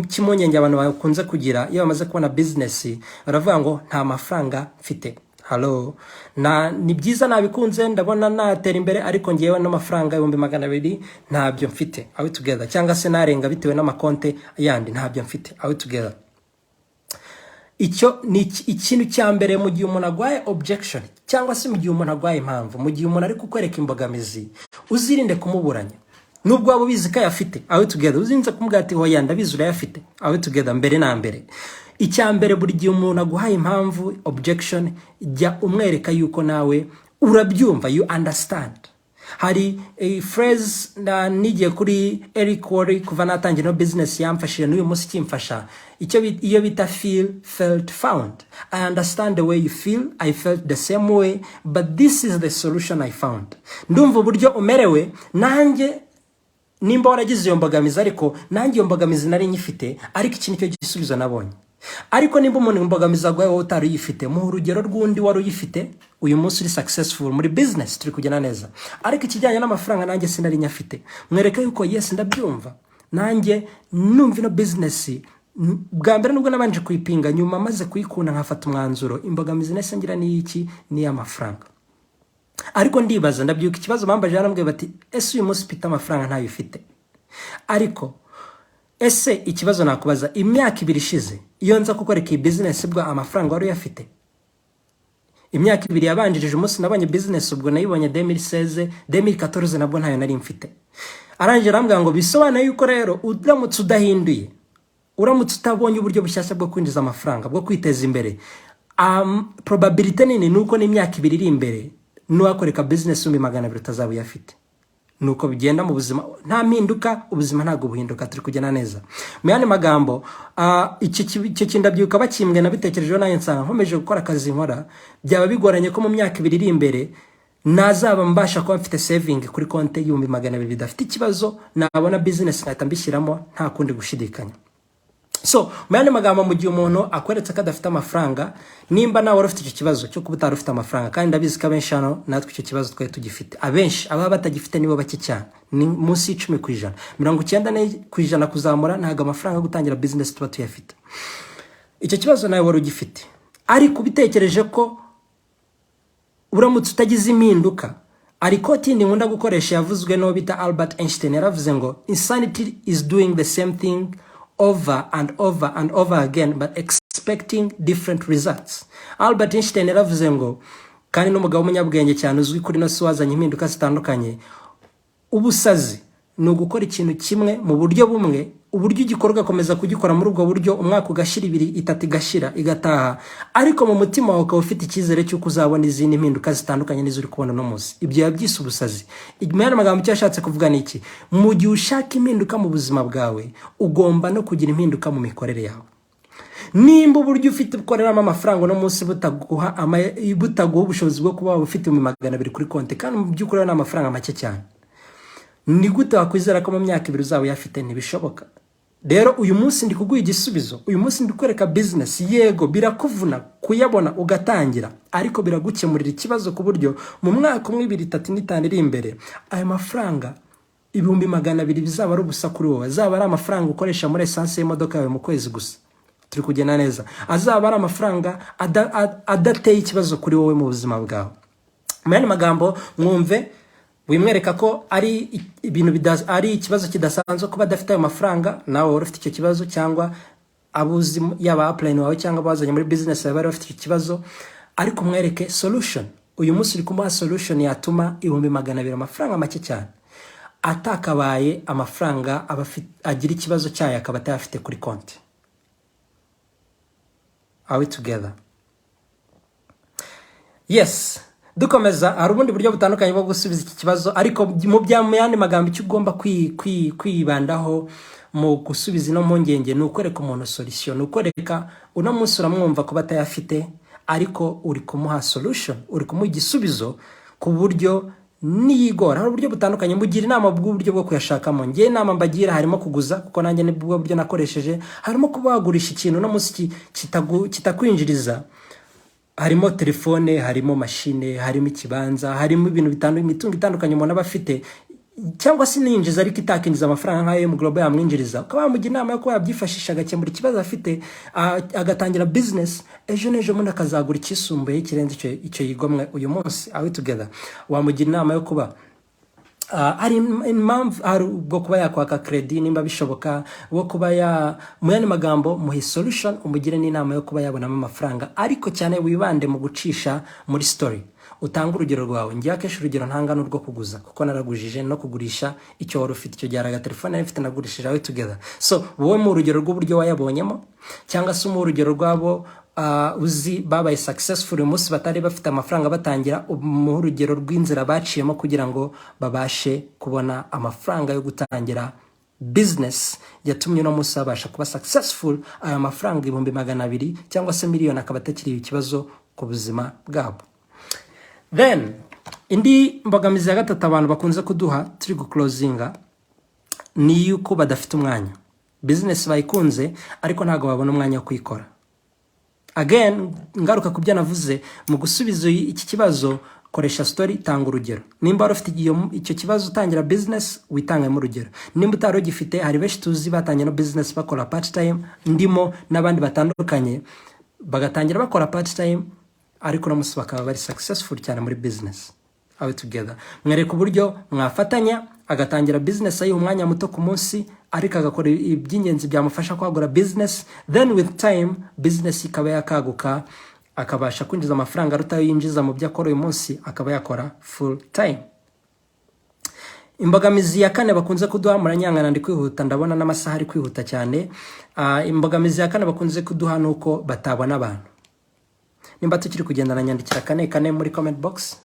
kimunyenge abantu bakunze kugira iyo bamaze kubona business, baravuga ngo nta mafaranga mfite. Hello. Ni byiza nabikunze, ndabona natera imbere, ariko ngiyewe n'amafaranga 200,000 ntabyo mfite. All together. Cyangwa se narenga bitewe n'amakonte yandi, ntabyo mfite. All together. Icyo ni ikintu cya mbere mu gihe umuntu agwaye objection, cyangwa se mu gihe umuntu agwaye impamvu, mu gihe umuntu ari kukwereka imbogamizi, uzirinde kumuburanya. Nubwo waba ubizi ko yafite, all together, uzinze kumubwira ati hoya ndabizi urayafite, all together, mbere na mbere. Icya mbere, buri gihe umuntu aguhaye impamvu, objection, jya umwereka yuko nawe urabyumva, you understand. Hari a phrase na nigiye kuri Eric Worre kuva natangira no business yamfashije n'uyu munsi kimfasha, iyo bita feel felt found. I understand the way you feel, I felt the same way, but this is the solution I found. Ndumva uburyo umerewe, nanjye nimba waragize iyo mbogamizi, ariko nanjye iyo mbogamizi nari nyifite, ariko iki nicyo gisubizo nabonye. Ariko nimba umuntu mbogamiza gwawe utari yifite, mu urugero rw'undi wari uyifite, uyu munsi uri successful muri business, turi kugena neza. Ariko ikijyanye n'amafaranga nanjye sinari nyafite, mwereke yuko yes ndabyumva, nanjye numva no business bwa mbere nubwo nabanje kuyipinga, nyuma maze kuyikunda nkafata umwanzuro, imbogamizi nese ngira ni iki, ni amafaranga. Ariko ndibaza ndabyuka ikibazo bambaje yarambwiye bati ese uyu munsi pita amafaranga ntayo ufite. Ariko ese ikibazo nakubaza, imyaka 2 ishize iyo nza kukoreka iyi business bwa amafaranga wari uyafite? Imyaka 2 yabanjirije umunsi nabonye business ubwo nayibonye 2016, 2014 nabwo ntayo nari mfite. Arangije arambwira ngo bisobanuye yuko rero uramutse udahinduye, uramutse utabonye uburyo bushyashya bwo kwinjiza amafaranga, bwo kwiteza imbere, probability nini nuko n'imyaka 2 iri imbere nuwakoreka business 200 utazaba uyafite. Nuko bigenda mu buzima, nta mpinduka, ubuzima ntago buhinduka, turi kugena neza. Mu yandi magambo, icyo kindabyuka bakimbwe nabitekerejeho nayo nsanga nkomeje gukora akazi nkora, byaba bigoranye ko mu myaka 2 iri imbere nazaba mbasha kuba mfite saving kuri konte y'200 bidafite ikibazo, nabona business nahita mbishyiramo nta kundi gushidikanya. So, mu yandi magambo, mu gihe umuntu akweretse ko adafite amafaranga, nimba nawe ufite icyo kibazo cyo kuba utarufite amafaranga, kandi ndabizi ko abenshi hano natwe icyo kibazo twaye tugifite. Abenshi aba batagifite nibo bake cyane, ni munsi y'10%, 90% kuzamura ntago amafaranga gutangira business tuba tuyafite. Icyo kibazo nawe wari ugifite, ariko bitekereje ko uramutse utagize impinduka. Ariko tindi nkunda gukoresha yavuzwe no bita Albert Einstein, yaravuze ngo insanity is doing the same thing over and over and over again but expecting different results. Albert Einstein yaravuze ngo, kandi n'umugabo w'umunyabwenge cyane uzwi kuri no swazanye impinduka zitandukanye, ubusazi ni ugukora ikintu kimwe mu buryo bumwe, uburyo igikorwa komeza kugikora muri ubwo buryo, umwaka ugashira 2, 3 igashira igataha, ariko mu mutima wawe ukaba ufite icyizere cy'uko uzabona izindi mpinduka zitandukanye n'izo uri kubona no munsi. Ibyo yabyise ubusazi. Igmana magambo cyo yashatse kuvuga niki, mu gihe ushaka impinduka mu buzima bwawe, ugomba no kugira impinduka mu mikorere yawe. Nimba uburyo ufite ukoreramo amafaranga no munsi butaguha ubushobozi bwo kuba ufite 200 kuri konti, kandi mu by'ukuri na amafaranga make cyane, ni gute wakwizera ko mu myaka 2 uzaba yafite? Ntibishoboka. Rero uyu munsi ndi kuguha igisubizo, uyu munsi ndi kwereka business, yego birakuvuna kuyabona ugatangira, ariko biragukemurira ikibazo ku buryo mu mwaka 1, 2, 3, 5 iri imbere ayo mafaranga 200,000 bizaba ari ubusa kuri wowe, azaba ari amafaranga ukoresha muri essence y'imodoka yawe mu kwezi gusa. Turi kugena neza, azaba ari amafaranga adateye ikibazo kuri wowe mu buzima bwawe. Mu yandi magambo, mwumve wimwereka ko ari ibintu ari ikibazo kidasanzwe kuba adafite ayo mafaranga, nawe wari ufite icyo kibazo, cyangwa abuzi yaba upline wawe cyangwa bazanye muri business yawe bari bafite icyo kibazo, ariko mwereke solution. Uyu munsi uri kumuha solution yatuma 200,000 amafaranga make cyane atakabaye amafaranga agira ikibazo cyayo akaba atayafite kuri konti. Are we together? Yes. Dukomeza, hari ubundi buryo butandukanye bwo gusubiza iki kibazo, ariko mu yandi magambo icyo ugomba kwibandaho mu gusubiza no mpungenge ni ukwereka umuntu solution, ukwereka uno munsi uramwumva ko batayafite, ariko uri kumuha solution, uri kumuha igisubizo ku buryo niyigora. Hari uburyo butandukanye, mugira inama bw'uburyo bwo kuyashakamo. Ngiye inama mbagira harimo kuguza, kuko nanjye nibwo buryo nakoresheje, harimo kubagurisha ikintu no munsi kitakwinjiriza, harimo telefone, harimo machine, harimo ikibanza, harimo ibintu bitandukanye, imitungo itandukanye umuntu aba afite, cyangwa se ninjiza ariko itakinjiza amafaranga nk'ayo mu global yamwinjiriza, ukaba mugira inama yo kuba yabyifashisha agakemura ikibazo afite, agatangira business, ejo nejo umuntu akazagura ikisumbuye kirenze icyo yigomwe uyu munsi. Are we together? Wamugira inama yo kuba ari impamvu bwo kuba yakwaka credit nimba bishoboka, bwo kuba mu yandi magambo muhe solution, umugire n'inama yo kuba yabonamo amafaranga, ariko cyane wibande mu gucisha muri story. Utanga urugero rwawe. Ngiye akesha urugero ntangana urwo kuguza, kuko naragujije no kugurisha icyo wari ufite, icyo gyaraga telefone nari mfite nagurishije. Are we together? So wowe mu urugero rw'uburyo wayabonyemo, cyangwa se mu urugero rwabo uzi babaye successful umunsi batari bafite amafaranga batangira, mu rugero rw'inzira baciyemo kugira ngo babashe kubona amafaranga yo gutangira business yatumye no munsi babasha kuba successful. Aya mafaranga 200,000 cyangwa se miliyoni akaba atakiri ikibazo ku buzima bwabo. Then indi mbogamizi ya gatatu abantu bakunze kuduha turi guclosinga ni yuko badafite umwanya. Business bayikunze ariko ntago babona umwanya wo kuyikora. Again, ngaruka kubyo navuze mu gusubiza iki kibazo, koresha story, tanga urugero. Nimba ufite icyo kibazo utangira business, witange mu rugero. Nimba utaro gifite, hari benshi tuzi batangira no business bakora part time, ndimo n'abandi batandukanye bagatangira bakora part time ariko no musi bakaba bari successful cyane muri business. All together mwereka uburyo mwafatanya, agatangira business ayi umwanya muto ku munsi ariko agakora iby'ingenzi byamufasha kwagura business, then with time business ikaba yakaguka, akabasha kwinjiza amafaranga arutayo yinjiza mu byo akora uyu munsi, akaba yakora full time. Imbogamizi ya kane bakunze kuduha, muranyangana ndi kwihuta ndabona n'amasaha ari kwihuta cyane. Imbogamizi ya kane bakunze kuduha nuko batabona abantu. Nimba tukiri kugendana nyandikira kane muri comment box.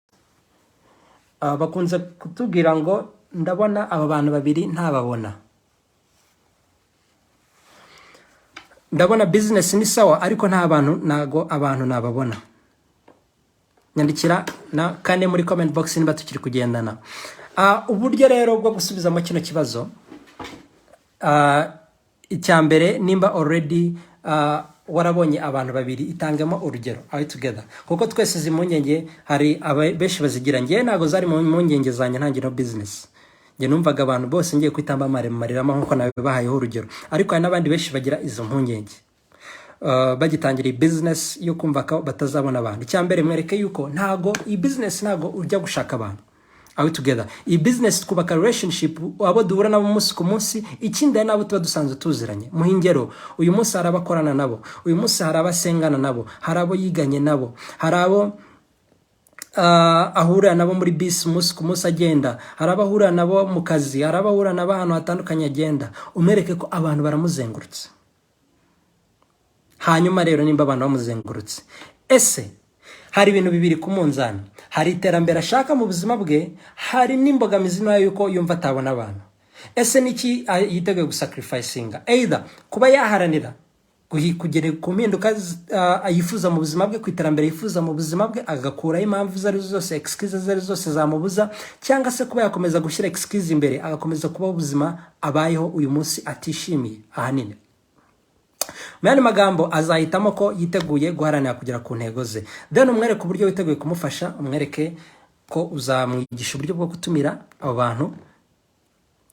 Bakunze kutubwira ngo ndabona aba bantu babiri ntababona. Ndabona business ni sawa ariko nta bantu nago abantu nababona. Nyandikira na kane muri comment box nimba tukiri kugendana. Uburyo rero bwo gusubiza mu kino kibazo, icyambere nimba already warabonye abantu babiri, itangemo urugero. All together kuko twese zimunyenge hari abeshi bazigira. Ngiye nago zari mu munyenge zanye ntangira business. Nge numvaga abantu bose ngiye kwitamba marirama nkuko nawe bahayeho urugero, ariko hari nabandi benshi bagira izo mpungenge bagitangira business yo kumva ko batazabona abantu. Icyambere mwereke yuko ntago i business ntago urya gushaka abantu. All together i business twubaka relationship, abo duhura nabo umunsi ku munsi, ikindi nabo tuba dusanzwe tuziranye. Muhingero uyu munsi hari abakorana nabo, uyu munsi hari abasengana nabo, hari abo yiganye nabo, hari abo ahura nabo muri bisi umunsi ku munsi agenda, hari abahura nabo mu kazi, hari abahura nabo ahantu hatandukanye agenda. Umwereke ko abantu baramuzengurutse. Hanyuma rero nimba abantu bamuzengurutse, ese hari ibintu bibiri ku munzani. Hari iterambere ashaka mu buzima bwe, hari n'imbogamizi nayo yuko yumva atabona abantu. Ese niki yiteguye gusacrificinga? Either kuba yaharanira kugera ku mpinduka yifuza mu buzima bwe, ku iterambere yifuza mu buzima bwe, agakuraho impamvu zari zose, excuses zari zose zamubuza, cyangwa se kuba yakomeza gushyira excuse imbere, agakomeza kuba ubuzima abayeho uyu munsi atishimiye ahanini. Muyandi magambo azahitamo ko yiteguye guharanira kugera ku ntego ze. Then umwereke uburyo witeguye kumufasha, umwereke ko uzamwigisha uburyo bwo gutumira abo bantu,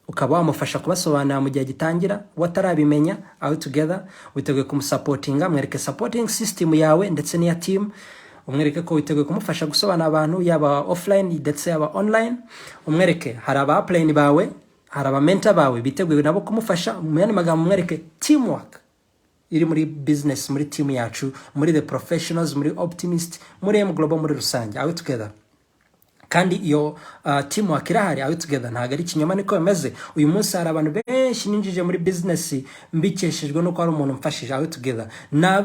ukaba wamufasha kubasobanurira mu gihe gitangira watarabimenya. All together witeguye kumusupportinga, mwereke supporting system yawe ndetse n'iya team. Umwereke ko witeguye kumufasha gusobanura abantu yaba offline ndetse yaba online. Umwereke hari aba upline bawe, hari aba mentor bawe biteguye nabo kumufasha. Muyandi magambo umwereke teamwork iri muri business, muri team yacu, muri the professionals, muri optimist, muri M Global muri rusange. All together kandi iyo teamwork irahari. All together ntago ari kinyoma, niko bimeze. Uyu munsi hari abantu benshi ninjije muri business mbikeshejwe no ko ari umuntu mfashije. All together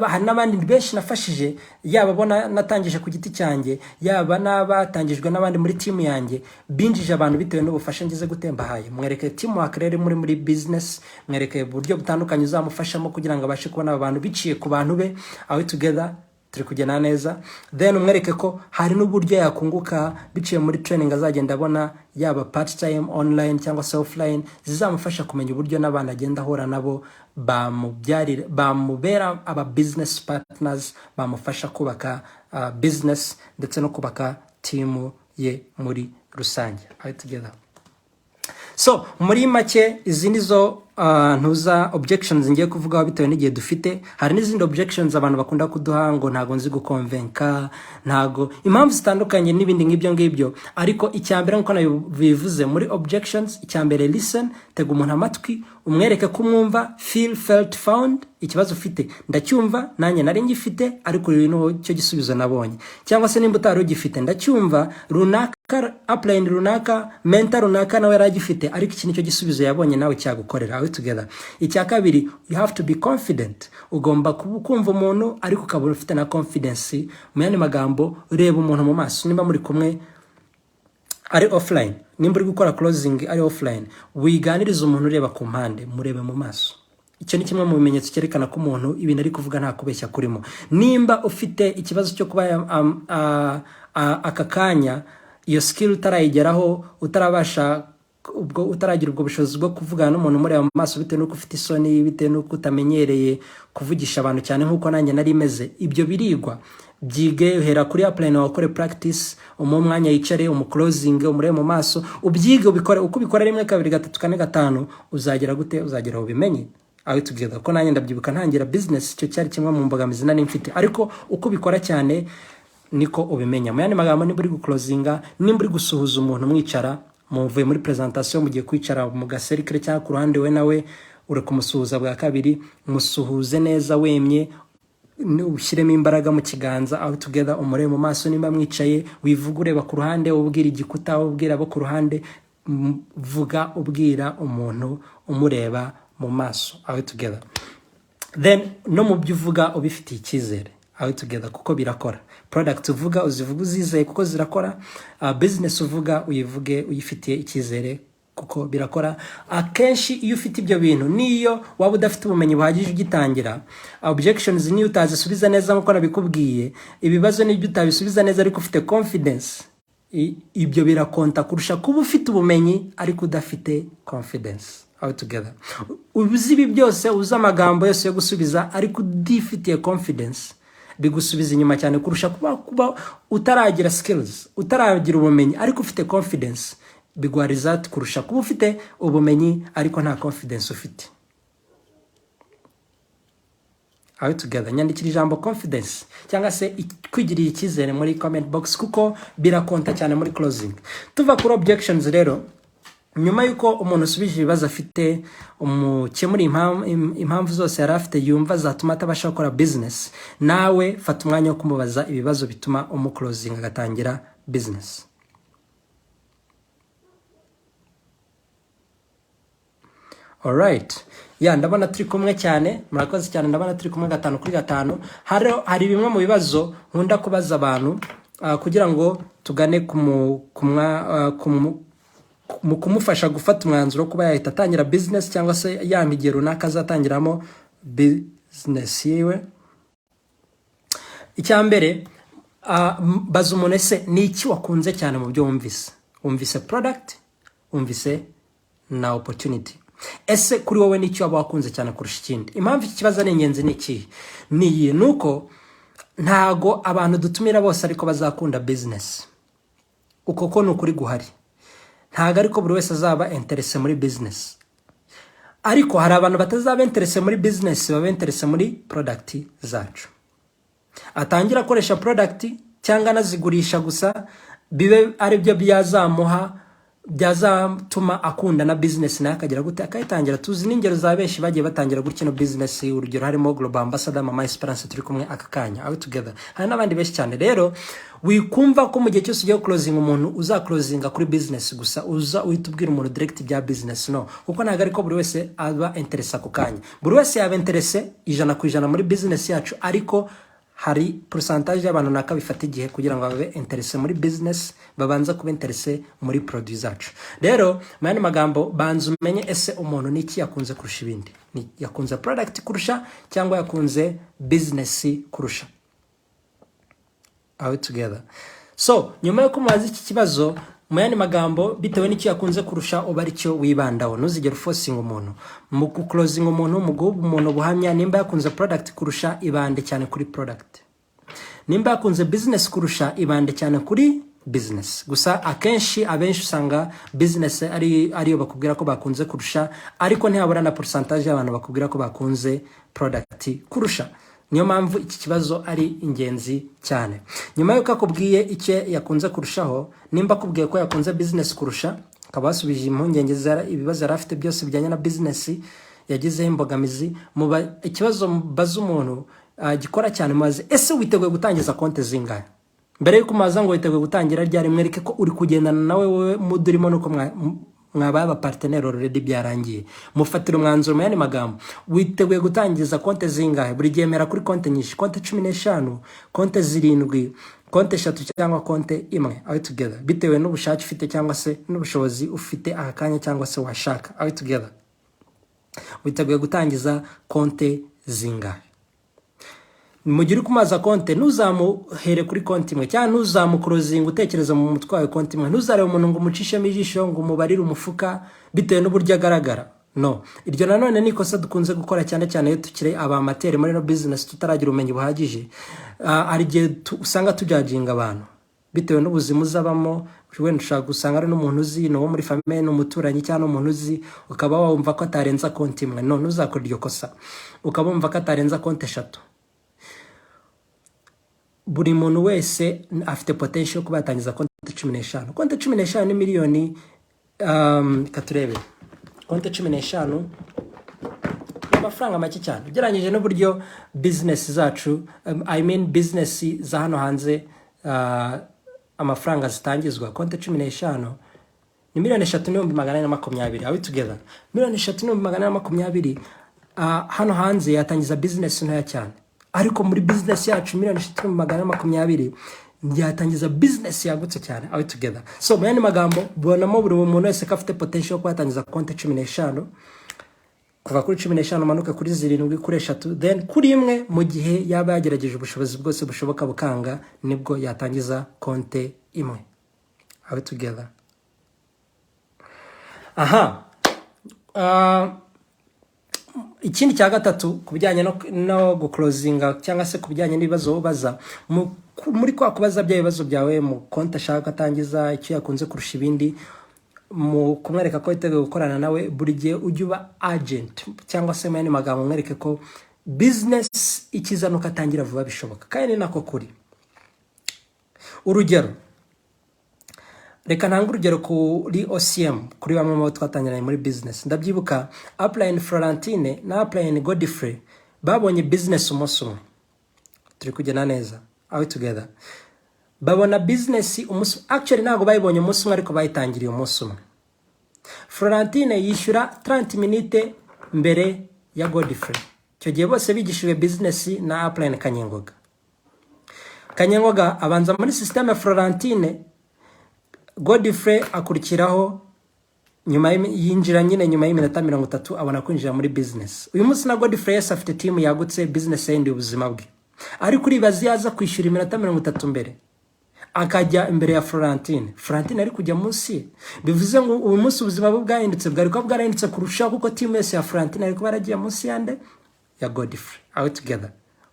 hari n'abandi benshi nafashije, yaba bona natangije ku giti cyanjye, yaba nabatangijwe n'abandi muri team yanjye, binjije abantu bitewe n'ubufasha ngize gutemba haye. Mwereke teamwork rero muri business, mwereke uburyo butandukanye uzamufashamo kugira ngo abashe kubona abantu biciye ku bantu be. All together turi kugena neza. Then umwereke ko hari n'uburyo yakunguka biciye muri training azagenda abona, yaba part time online cyangwa se offline, zizamufasha kumenya uburyo n'abana agenda ahora nabo bamubera aba business partners, bamufasha kubaka business ndetse no kubaka team ye muri rusange. All together. So muri make izi nizo ntuza objections ngiye kuvugaho bitewe n'igihe dufite. Hari n'izindi objections abantu bakunda kuduha ngo ntago nzi gukonvenka, ntago impamvu zitandukanye n'ibindi ngibyo, ariko icyambere nko nabivuze muri objections, icyambere listen, tega umuntu amatwi, umwereke ko umwumva, feel, felt, found. ikibazo ufite ndacyumva nanjye nari ngifite ariko rero cyo gisubizo nabonye, cyangwa se nimba utari ugifite ndacyumva runaka upline runaka mentor runaka nawe yaragifite ariko iki nicyo gisubizo yabonye nawe cyagukorera. Aho together. Icya kabiri, you have to be confident. Ugomba kumva umuntu ariko ukaba ufite na confidence. Mu yandi magambo, reba umuntu mu maso nimba muri kumwe ari offline, nimba uri gukora closing ari offline, wiganiriza umuntu ureba ku mpande, murebe mu maso. Icyo ni kimwe mu bimenyetso cyerekana ko umuntu ibintu ari kuvuga nta kubeshya kurimo. Nimba ufite ikibazo cyo kuba aka kanya iyo skill utarayigeraho, utarabasha ubwo utaragira ubwo bushobozi bwo kuvugana n'umuntu muri mu maso bitewe nuko ufite isoni, bitewe nuko utamenyereye kuvugisha abantu cyane nkuko nanjye nari meze, ibyo birigwa. Byige uhera kuri upline wakore practice, umwanya yicare closing umure mu maso, ubyige ubikore. Uko ubikora 1 2 3 4 5 uzagera gute? Uzagera ubimenye. Aho tugeza ko nanjye ndabyibuka ntangira business, cyo cyari kimwe mu mbogamizi nari mfite, ariko uko ubikora cyane niko ubimenya. Mu yandi magambo, nimba uri guclosinga, nimba uri gusuhuza umuntu mwicara, muvuye muri presentation mugiye kwicara mu gaserikire cyangwa ku ruhande we nawe uri kumusuhuza bwa kabiri, musuhuze neza wemye, ushyiremo imbaraga mu kiganza. Aho together umure mu maso, nimba mwicaye wivuga ureba ku ruhande, ubwira igikuta, ubwira abo ku ruhande, vuga ubwira umuntu umureba mu maso. Aho together. Then no mu byuvuga ubifitiye icyizere. Aho together, kuko birakora. Product uvuga uzivuga uzizeye kuko zirakora. Business uvuga uyivuge uyifitiye icyizere kuko birakora. Akenshi iyo ufite ibyo bintu, niyo waba udafite ubumenyi buhagije ugitangira, objections niyo utazisubiza neza nkuko nabikubwiye, ibibazo nibyo utabisubiza neza ariko ufite confidence, ibyo birakonta kurusha kuba ufite ubumenyi ariko udafite confidence. Aho together. Ubuzi ibi byose, uza amagambo yose yo gusubiza ariko udifitiye confidence, bigusubiza inyuma cyane kurusha kuba utaragira skills, utaragira ubumenyi ariko ufite confidence. Bigwa result kurusha kuba ufite ubumenyi ariko nta confidence ufite. Aho together. Nyandikira ijambo confidence cyangwa se kwigirira icyizere muri comment box kuko birakonta cyane muri closing. Tuva kuri objections rero, nyuma yuko umuntu usubije ibibazo afite, umukemura impamvu zose yari afite yumva zatuma atabasha gukora business, nawe fata umwanya wo kumubaza ibibazo bituma closing agatangira business. Alright. Ndabona turi kumwe cyane, murakoze cyane, ndabona turi kumwe 5 kuri 5. Hari bimwe mu bibazo nkunda kubaza abantu kugira ngo tugane mu kumufasha gufata umwanzuro kuba yahita atangira business cyangwa se yamigero runaka azatangiramo business yiwe. Icyambere, baza umuntu ese ni iki wakunze cyane mu byo wumvise product, wumvise na opportunity. Ese kuri wowe ni iki waba wakunze cyane kurusha ikindi? Impamvu iki kibazo ni ingenzi ni nuko ntago abantu dutumira bose ariko bazakunda business. Uko ko nukuri guhari. Ntago ariko buri wese azaba interesse muri business. Ariko hari abantu batazaba interesse muri business, baba interesse muri product zacu. Atangira akoresha product cyangwa nazigurisha gusa, bibe ari byo byazatuma akunda na business naye akagira gute akayitangira. Tuzi n'ingero za benshi bagiye batangira gutya no business, urugero harimo Global Ambassador Mama Esperance turi kumwe aka kanya. Aho together. Hari n'abandi benshi cyane. Rero wikumva ko mu gihe cyose ugiye closing umuntu uza closinga kuri business gusa, uza uhitubwira umuntu direct bya business, no, kuko ntago ariko buri wese aba interesse ako kanya. Buri wese yaba interesse 100% muri business yacu, ariko hari percentage y'abantu naka bifata igihe kugira ngo babe interesse muri business, babanza kuba interesse muri produit zacu. Rero mani magambo, banza umenye ese umuntu niki yakunze kurusha ibindi. Ni yakunze product kurusha cyangwa yakunze business kurusha. Aho together. So nyuma yo kumubaza iki kibazo, mu yandi magambo, bitewe n'iki yakunze kurusha uba ari cyo wibandaho. Ntuzigere forcing umuntu mu closing umuntu, mu guhuba umuntu buhamya. Nimba yakunze product kurusha, ibande cyane kuri product. Nimba yakunze business kurusha, ibande cyane kuri business. Gusa abenshi usanga business ariyo bakubwira ko bakunze kurusha, ariko ntihabura na percentage y'abantu bakubwira ko bakunze product kurusha. Niyo mpamvu iki kibazo ari ingenzi cyane. Nyuma yuko akubwiye icyo yakunze kurushaho, nimba akubwiye ko yakunze business kurusha, akaba yasubije impungenge ibibazo yari afite byose bijyanye na business, yagizeho imbogamizi ikibazo baza umuntu gikora cyane maze ese witeguye gutangiza konte zingahe mbere yuko maza ngo witeguye gutangira ryari mwereke ko uri kugendana nawe wowe mudurimo nuko mwabaye aba partenaire already byarangiye mufatira umwanzuro mu yandi magambo witeguye gutangiza konte zingahe buri gemera kuri konte nyinshi konte 15 konte 7 konte 3 cyangwa konte imwe all together bitewe n'ubushake ufite cyangwa se n'ubushobozi ufite akanya cyangwa se washaka all together witeguye gutangiza konte zingahe mugire kumaza konte nuzamuhere kuri konti imwe cyangwa nuzamucrosinga utekereza mu mutwaye konti imwe nuzareba umuntu ngo umucishe mijisho ngo umubarire umufuka bitewe n'uburyo agaragara no iryo nanone nikosa dukunze gukora cyane cyane iyo tukire abamateri muri no business tutaragira umenyi buhagije ari gihe usanga tujajinga abantu bitewe n'ubuzima uzabamo wenda ushaka gusanga ari n'umuntu uzi no muri famille n'umuturanyi cyangwa umuntu uzi ukaba wumva ko atarenza konti imwe no nuzakora iryo kosa ukaba wumva ko atarenza konti 3 buri muntu wese afite potential kuba yatangiza konti 15 konti 15 ni miliyoni katurebe konti 15 amafaranga make cyane ugeranyije n'uburyo business zacu business za hano hanze amafaranga zitangizwa konti 15 ni miliyoni 3,420 aho together miliyoni 3,420 hano hanze yatangiza business ntoya cyane ariko muri business yacu miliyoni 3,420 yatangiza business yagutse cyane aho together so mu yandi magambo bonamo buri muntu wese kafite potential ko yatangiza konti 15 kuva kuri 15 manuka kuri 7 kuri 3 then kuri imwe mu gihe yaba yagerageje ubushobozi bwose bushoboka bukanga nibwo yatangiza konti imwe aho together ikindi cya gatatu kubijyanye no guclosinga cyangwa se kubijyanye n'ibibazo ubaza muri kwa kubaza bya bibazo byawe mu konti ashaka atangiza icyo yakunze kurusha ibindi mu kumwereka ko yiteguye gukorana nawe buri gihe ujye uba agent cyangwa se mu magambo mwereke ko business ikizanuka atangira vuba bishoboka kandi nako kuri urugero reka ntange urugero kuri OCM kuri bamwe mu twatangiranye muri business ndabyibuka Upline Florentine na Upline Godfrey babonye business umunsi umwe turi kugena neza aho together babona business umunsi actually ntago bayibonye umunsi umwe ariko bayitangiriye umunsi umwe Florentine yishyura 30 minutes mbere ya Godfrey cyo gihe bose bigishijwe business na Upline Kanyengoga abanza muri system ya Florentine Godfrey akurikiraho nyuma yinjira nyine nyuma y'iminota 30 abona kwinjira muri business uyu munsi na Godfrey afite team yagutse business end ubuzima bwe ari kuri bazi yaza kwishyura iminota 30 mbere akajya imbere ya Florentine ari kujya munsi bivuze ngo uyu munsi ubuzima bwe bwahindutse bwari ko bwarahindutse kurusha kuko team yose ya Florentine ari kubaragiye munsi yande ya Godfrey all together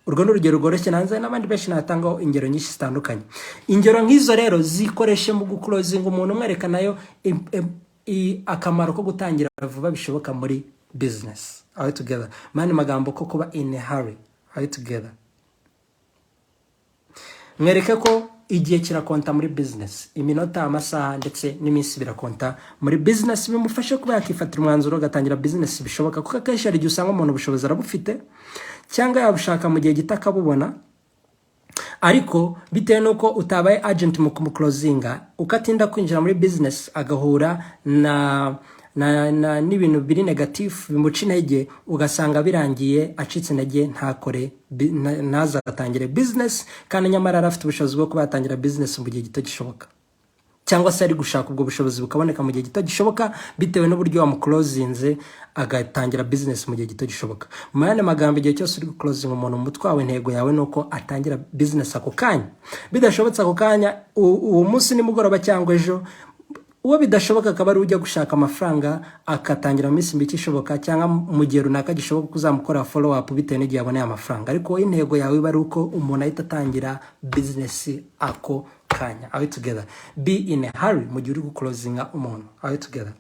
urwo n'urugero rworoshye nanze n'abandi benshi natangaho ingero nyinshi zitandukanye ingero nk'izo rero zikoreshe mu guclosing umuntu mwereka nayo akamaro ko gutangira vuba bishoboka muri business all together mani magambo ko kuba in a hurry all together mwereke ko igihe kirakonta muri business iminota amasaha ndetse n'iminsi birakonta muri business bimufashe kuba yakifatira umwanzuro gatangira business bishoboka kuko akenshi ari usanga umuntu ubushobozi arabufite cyangwa yabushaka mu gihe gitakabubona ariko bitewe nuko utabaye agent mu closinga ukatinda kwinjira muri business agahura na n'ibintu biri negative bimuca intege ugasanga birangiye acitse intege ntakore ntazatangire business kandi nyamara arafite ubushobozi bwo kuba yatangira business mu gihe gito gishoboka cyangwa se ari gushaka ubwo bushobozi bukaboneka mu gihe gito gishoboka bitewe n'uburyo wamuclosinze agatangira business mu gihe gito gishoboka mu yandi magambo igihe cyose uri guclosinga umuntu mutwawe intego yawe nuko atangira business ako kanya bidashobotse ako kanya uwo munsi nimugoroba cyangwa ejo uwo bidashoboka akaba ari ujya gushaka amafaranga akatangira mu minsi mike ishoboka cyangwa mu gihe runaka gishoboka kuzamukora follow up bitewe n'igihe aboneye amafaranga ariko intego yawe bari uko umuntu ahita atangira business ako kanya all together be in a hurry mu gihe uri guclosinga umuntu all together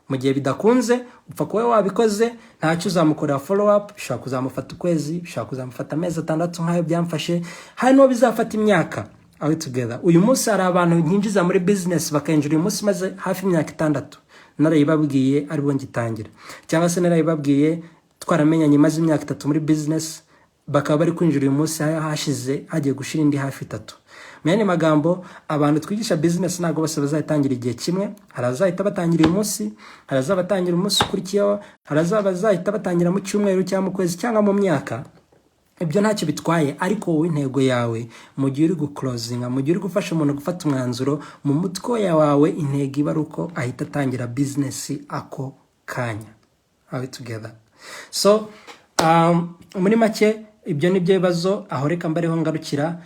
mu gihe bidakunze upfa kuba wabikoze ntacyo uzamukorera follow up bishaka kuzamufata ukwezi bishaka kuzamufata amezi 6 nkayo byamfashe hano bizafata imyaka all together uyu munsi hari abantu nyinjiza muri business bakenjura uyu munsi maze hafi imyaka 6 narayibabwiye ari bo ngitangira, cyangwa se narayibabwiye twaramenyanye maze imyaka 3 muri business, bakaba bari kwinjira uyu munsi hashize hagiye gushira indi hafi 3. Mene magambo, abantu twigisha business ntago bose bazayitangira igihe kimwe. Harazahita batangira uyu munsi, harazaba batangira umunsi ukurikiyeho, harazaba bazahita batangira mu cyumweru cyangwa mu kwezi cyangwa mu myaka. Ibyo ntacyo bitwaye, ariko wowe intego yawe mu gihe uri guclosinga, mu gihe uri gufasha umuntu gufata umwanzuro mu mutwe wawe, intego iba uko ahita atangira business ako kanya. Are we together? So muri make ibyo nibyo bibazo aho reka mbareho ngarukira.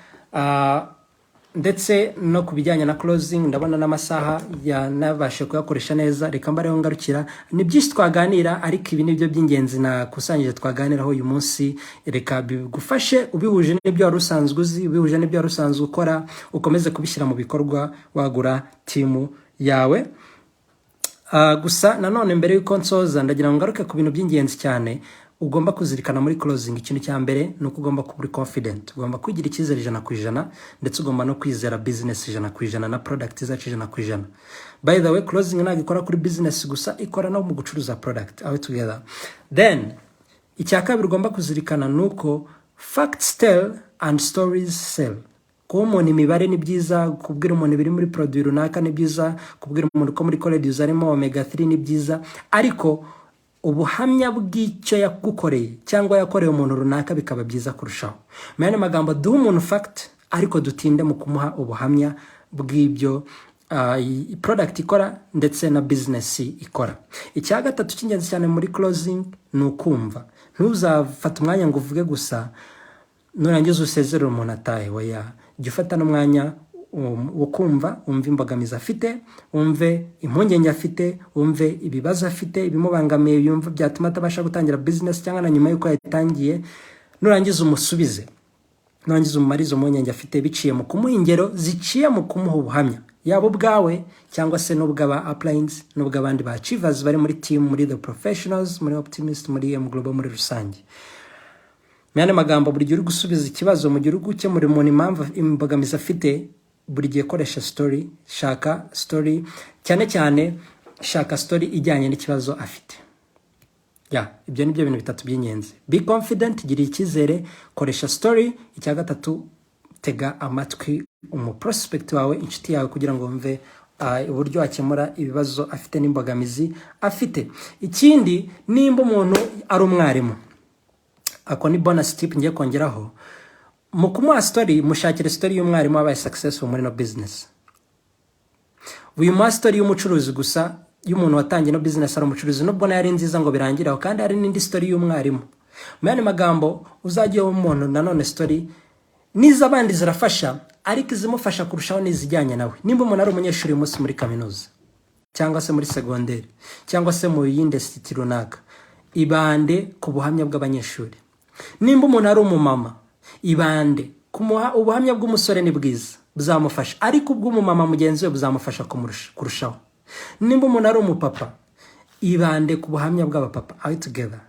Ndetse no kubijyanye na closing ndabona n'amasaha ya nabashe kuyakoresha neza, reka mbareho ngarukira. Ni byinshi twaganira, ariko ibi nibyo by'ingenzi na kusanyije twaganiraho uyu munsi. Reka bigufashe ubihuje n'ibyo wari usanzwe uzi, ubihuje n'ibyo wari usanzwe ukora, ukomeze kubishyira mu bikorwa wagura timu yawe. Gusa nanone mbere y'uko nsoza ndagira ngo ngaruke ku bintu by'ingenzi cyane ugomba kuzirikana muri closing. Ikintu cya mbere nuko ugomba kuba confident, ugomba kugira icyizere 100%, ndetse ugomba no kwizera business 100% na product zacu 100%. By the way, closing ntabwo ikora kuri business gusa, ikora no mu gucuruza product. Are we together? Then icya kabiri ugomba kuzirikana nuko facts tell and stories sell. Ko umuntu imibare ni byiza, kubwira umuntu ibiri muri produit runaka ni byiza, kubwira umuntu ko muri college uzarimo omega 3 ni byiza, ariko ubuhamya bw'icyo yagukoreye cyangwa yakoreye umuntu runaka bikaba byiza kurushaho. Mene magambo, duha umuntu fact ariko dutinde mu kumuha ubuhamya bw'ibyo product ikora ndetse na business ikora. Icya gatatu cy'ingenzi cyane muri closing ni ukumva. Ntuzafata umwanya ngo uvuge gusa nurangiza usezerera umuntu atahe. Oya, jya ufata n'umwanya wo kumva, umve imbogamizi afite, umve impungenge afite, umve ibibazo afite, ibimubangamiye, yumva byatuma atabasha gutangira business cyangwa na nyuma yuko yatangiye. Nurangiza umusubize, nurangiza umumarize impungenge afite biciye mu kumuha ingero ziciye mu kumuha ubuhamya, yabo bwawe cyangwa se n'ubw'aba uplines n'ubw'abandi ba achievers bari muri team, muri the professionals, muri optimist, muri global muri rusange. Mene magambo, buri gihe uri gusubiza ikibazo, mu gihe uri gukemura umuntu impamvu imbogamizi afite, buri gihe koresha story. Shaka story, cyane cyane shaka story ijyanye n'ikibazo afite. Ibyo nibyo bintu bitatu by'ingenzi. Be confident, gira icyizere, koresha story. Icya gatatu, tega amatwi prospect wawe, inshuti yawe, kugira ngo mve uburyo akemura ibibazo afite n'imbogamizi afite. Ikindi, nimba umuntu ari umwarimu, ako ni bonus tip ngiye kongeraho. Mu kumuha story, mushakire story y'umwarimu wabaye successful muri no business. Uyu story y'umucuruzi gusa, y'umuntu watangiye no business ari umucuruzi, nubwo yari nziza ngo birangiraho, kandi hari n'indi story y'umwarimu. Mene magambo, uzagiye umuntu nanone story n'izabandi zirafasha, ariko izimufasha kurushaho n'izijyanye nawe. Nimba umuntu ari umunyeshuri umunsi muri kaminuza cyangwa se muri secondaire cyangwa se mu yindi city runaka, ibande ku buhamya bw'abanyeshuri. Nimba umuntu ari umumama, ibande kumuha ubuhamya bw'umusore ni bwiza, buzamufasha, ariko ubw'umumama mugenzi we buzamufasha kurushaho. Nimba umuntu ari umupapa, ibande ku buhamya bw'abapapa. Are we together?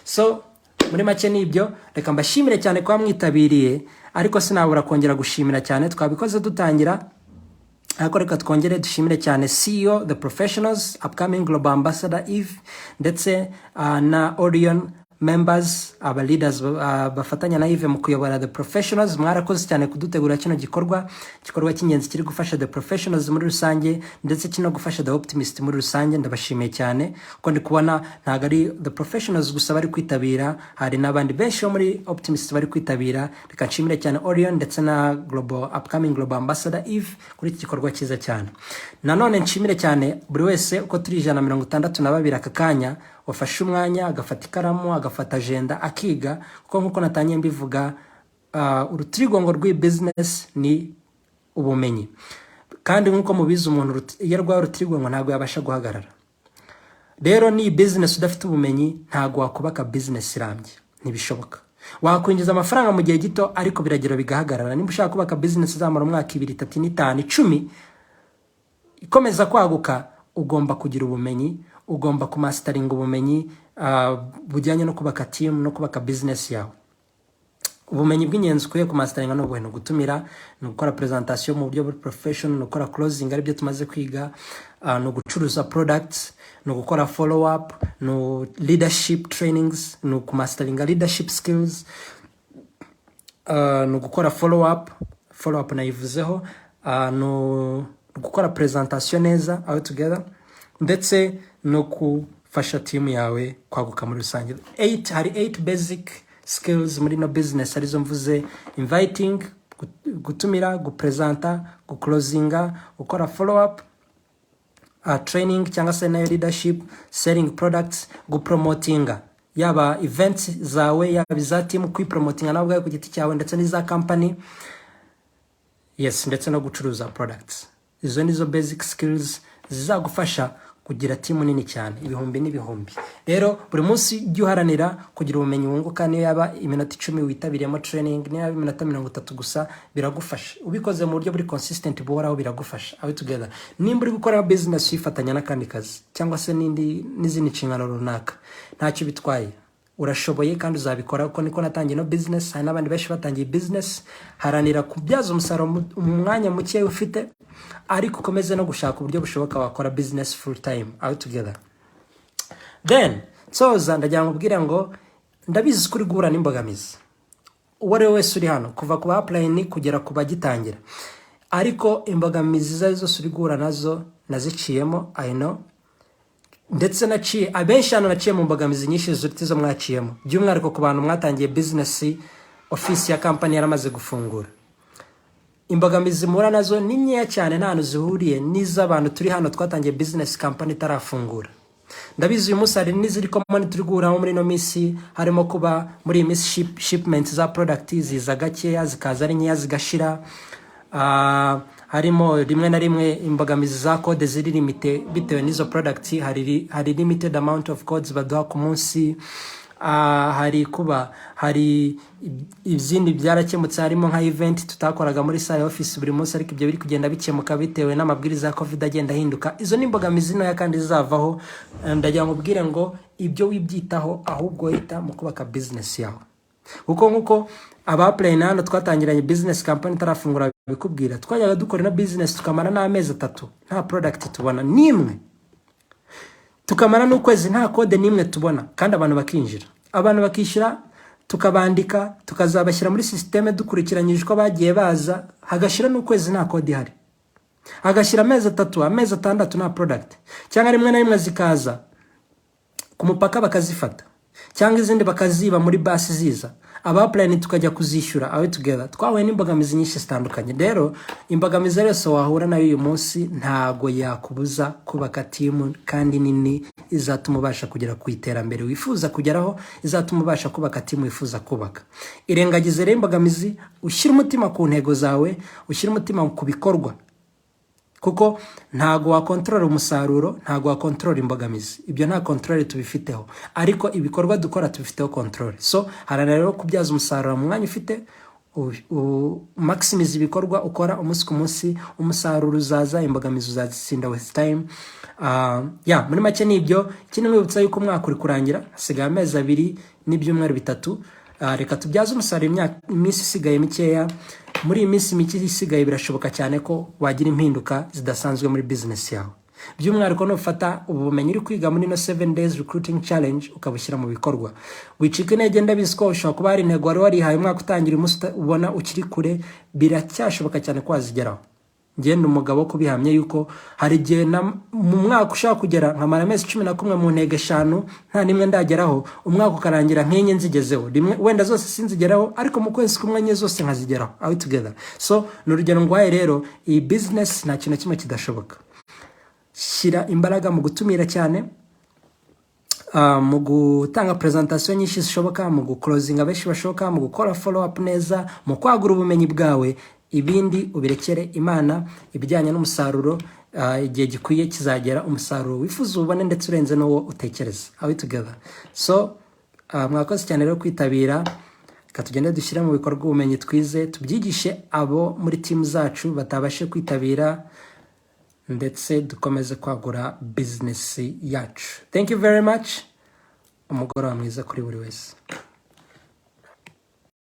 So muri make nibyo. Reka mbashimire cyane kwa mwitabiriye, ariko sinabura kongera gushimira cyane. Twabikoze dutangira, ariko reka twongere dushimire cyane CEO The Professionals, upcoming Global Ambassador Eve, ndetse na Orion members, aba leaders bafatanya na Eve mu kuyobora The Professionals. Mwarakoze cyane kudutegura kino gikorwa cy'ingenzi kiri gufasha The Professionals muri rusange, ndetse kino gufasha The Optimist muri rusange. Ndabashimiye cyane ko ndi kubona ntago ari The Professionals gusa bari kwitabira, hari n'abandi benshi bo muri Optimist bari kwitabira. Reka nshimire cyane Orion ndetse na upcoming Global Ambassador Eve kuri iki gikorwa cyiza cyane. Nanone nshimire cyane buri wese uko turi 162 aka kanya wafashe umwanya, agafata ikaramu, agafata agenda, akiga, kuko nkuko natangiye mbivuga, urutirigongo rw'i business ni ubumenyi. Kandi nkuko mubizi, umuntu iyo rwa urutirigongo ntago yabasha guhagarara. Rero ni business udafite ubumenyi ntago wakubaka business irambye, ntibishoboka. Wakwinjiza amafaranga mu gihe gito, ariko biragera bigahagarara. Nimba ushaka kubaka business zamara umwaka 2, 3, 5, 10 ikomeza kwaguka, ugomba kugira ubumenyi, ugomba kumasteringa ubumenyi bujyanye no kubaka team no kubaka business yawe. ubumenyi bw'ingenzi ukwiye kumasteringa no buheno gutumira no gukora presentation mu buryo buri professional no gukora closing ari byo tumaze kwiga no gucuruza products no gukora follow up no leadership trainings no kumasteringa leadership skills no gukora follow up nayivuzeho no gukora presentation neza all together ndetse no kufasha team yawe kwaguka muri rusange. 8 basic skills muri no business arizo mvuze: inviting, gutumira, gupresenta, guclosinga, gukora follow up, training cyangwa se na leadership, selling products, gupromotinga yaba events zawe yaba za team, kwipromotinga nawe ubwawe ku giti cyawe ndetse n'iza company, yes, ndetse no gucuruza products. Izo nizo basic skills zizagufasha kugira team nini cyane, ibihumbi n'ibihumbi. Rero buri munsi ujye uharanira kugira ubumenyi wunguka, niyo yaba iminota 10 witabiriyemo training, niyo yaba iminota 30 gusa, biragufasha. Ubikoze mu buryo buri consistent buhoraho biragufasha. All together. Nimba uri gukora business yifatanya n'akandi kazi cyangwa se n'izindi nshingano runaka, ntacyo bitwaye. Urashoboye kandi uzabikora, kuko niko natangiye no business, hari n'abandi benshi batangiye business. Haranira kubyaza umusaruro umwanya muke ufite, ariko ukomeze no gushaka uburyo bushoboka wakora business full time all together. Then soza ndagira nkubwire ngo ndabizi kuri guhura n'imbogamizi, uwo ari wese uri hano kuva ku applying kugera ku bagitangira, ariko imbogamizi zazo uri guhura nazo naziciyemo, I know, ndetse naciye abenshi hano naciye mu mbogamizi nyinshi zuritizo mwaciyemo, by'umwihariko ku bantu mwatangiye business office ya company yaramaze gufungura. Imbogamizi mura nazo ni nyeya cyane, nta hantu zihuriye n'iz'abantu turi hano twatangiye business company tarafungura. Ndabizi uyu munsi hari n'iziri common turi guhuraho muri no minsi, harimo kuba muri miss shipments za product ziza gakeya zikaza ari nkeya zigashira, harimo rimwe na rimwe imbogamizi za code ziri limite bitewe n'izo products, hari limited amount of codes baduha ku munsi, hari izindi byarakemutse, harimo nka event tutakoraga muri sale office buri munsi, ariko ibyo biri kugenda bikemuka bitewe n'amabwiriza ya covid agenda hinduka. Izo nimbogamizi ntoya kandi zavaho. Ndagira nkubwire ngo ibyo wibyitaho ahubwo hita mu kubaka business yawe, kuko nkuko abaplay hano twatangiranye business company tarafungura bikubwira, twajyaga dukora na business tukamara n'amezi 3 nta product tubona nimwe, tukamara n'ukwezi nta code nimwe tubona, kandi abantu bakinjira, abantu bakishira, tukabandika, tukazabashyira muri systeme dukurikiranyije ko bagiye baza, hagashira n'ukwezi nta code ihari, hagashira amezi 3 amezi 6 nta product, cyangwa rimwe na rimwe zikaza ku mupaka bakazifata, cyangwa izindi bakaziba muri basi ziza, abaplan tukajya kuzishyura all together. Twahuye n'imbogamizi nyinshi zitandukanye. Rero imbogamizi yose wahura nayo uyu munsi ntago yakubuza kubaka team kandi nini izatuma ubasha kugera ku iterambere wifuza kugeraho, izatuma ubasha kubaka team wifuza kubaka. Irengagize rero imbogamizi, ushyira umutima ku ntego zawe, ushyira umutima ku bikorwa, kuko ntago wa control umusaruro, ntago wa control imbogamizi, ibyo nta control tubifiteho, ariko ibikorwa dukora tubifiteho control. So haranira rero kubyaza umusaruro mu mwanya ufite, maximize ibikorwa ukora umunsi ku munsi, umusaruro uzaza, imbogamizi uzazitsinda with time. Muri make nibyo. Ikindi mwibutsa yuko umwaka uri kurangira, hasigaye amezi 2 n'ibyumweru 3. Reka tubyaze umusaruro iminsi isigaye mikeya. Muri iyi minsi mike isigaye birashoboka cyane ko wagira impinduka zidasanzwe muri business yawe, by'umwihariko no fata ubumenyi uri kwiga muri no 7 days recruiting challenge ukabushyira mu bikorwa. Wicika intege, ndabizi ko ushobora kuba hari intego wari haye umwaka utangira umunsi ubona ukiri kure, biracyashoboka cyane ko wazigeraho. Ngende umugabo kubihamye yuko hari gihe mu mwaka ushaka kugera nkamara amezi 11 mu ntego 5 nta nimwe ndageraho, umwaka ukarangira nkenye nzigezeho, wenda zose sinzigeraho, ariko mu kwezi kumwe nye zose nkazigeraho all together. So n'urugero ngwaye rero, iyi business nta kintu kimwe kidashoboka. Shira imbaraga mu gutumira cyane, mu gutanga presentation nyinshi zishoboka, mu guclosing abeshi bashoboka, mu gukora follow up neza, mu kwagura ubumenyi bwawe. Ibindi ubirekere Imana. Ibijyanye n'umusaruro, igihe gikwiye kizagera, umusaruro wifuza ubone ndetse urenze n'uwo utekereza all together. So mwakoze cyane rero kwitabira, katugende dushyira mu bikorwa ubumenyi twize, tubyigishe abo muri team zacu batabashe kwitabira, ndetse dukomeze kwagura business yacu. Thank you very much. Umugoroba mwiza kuri buri wese.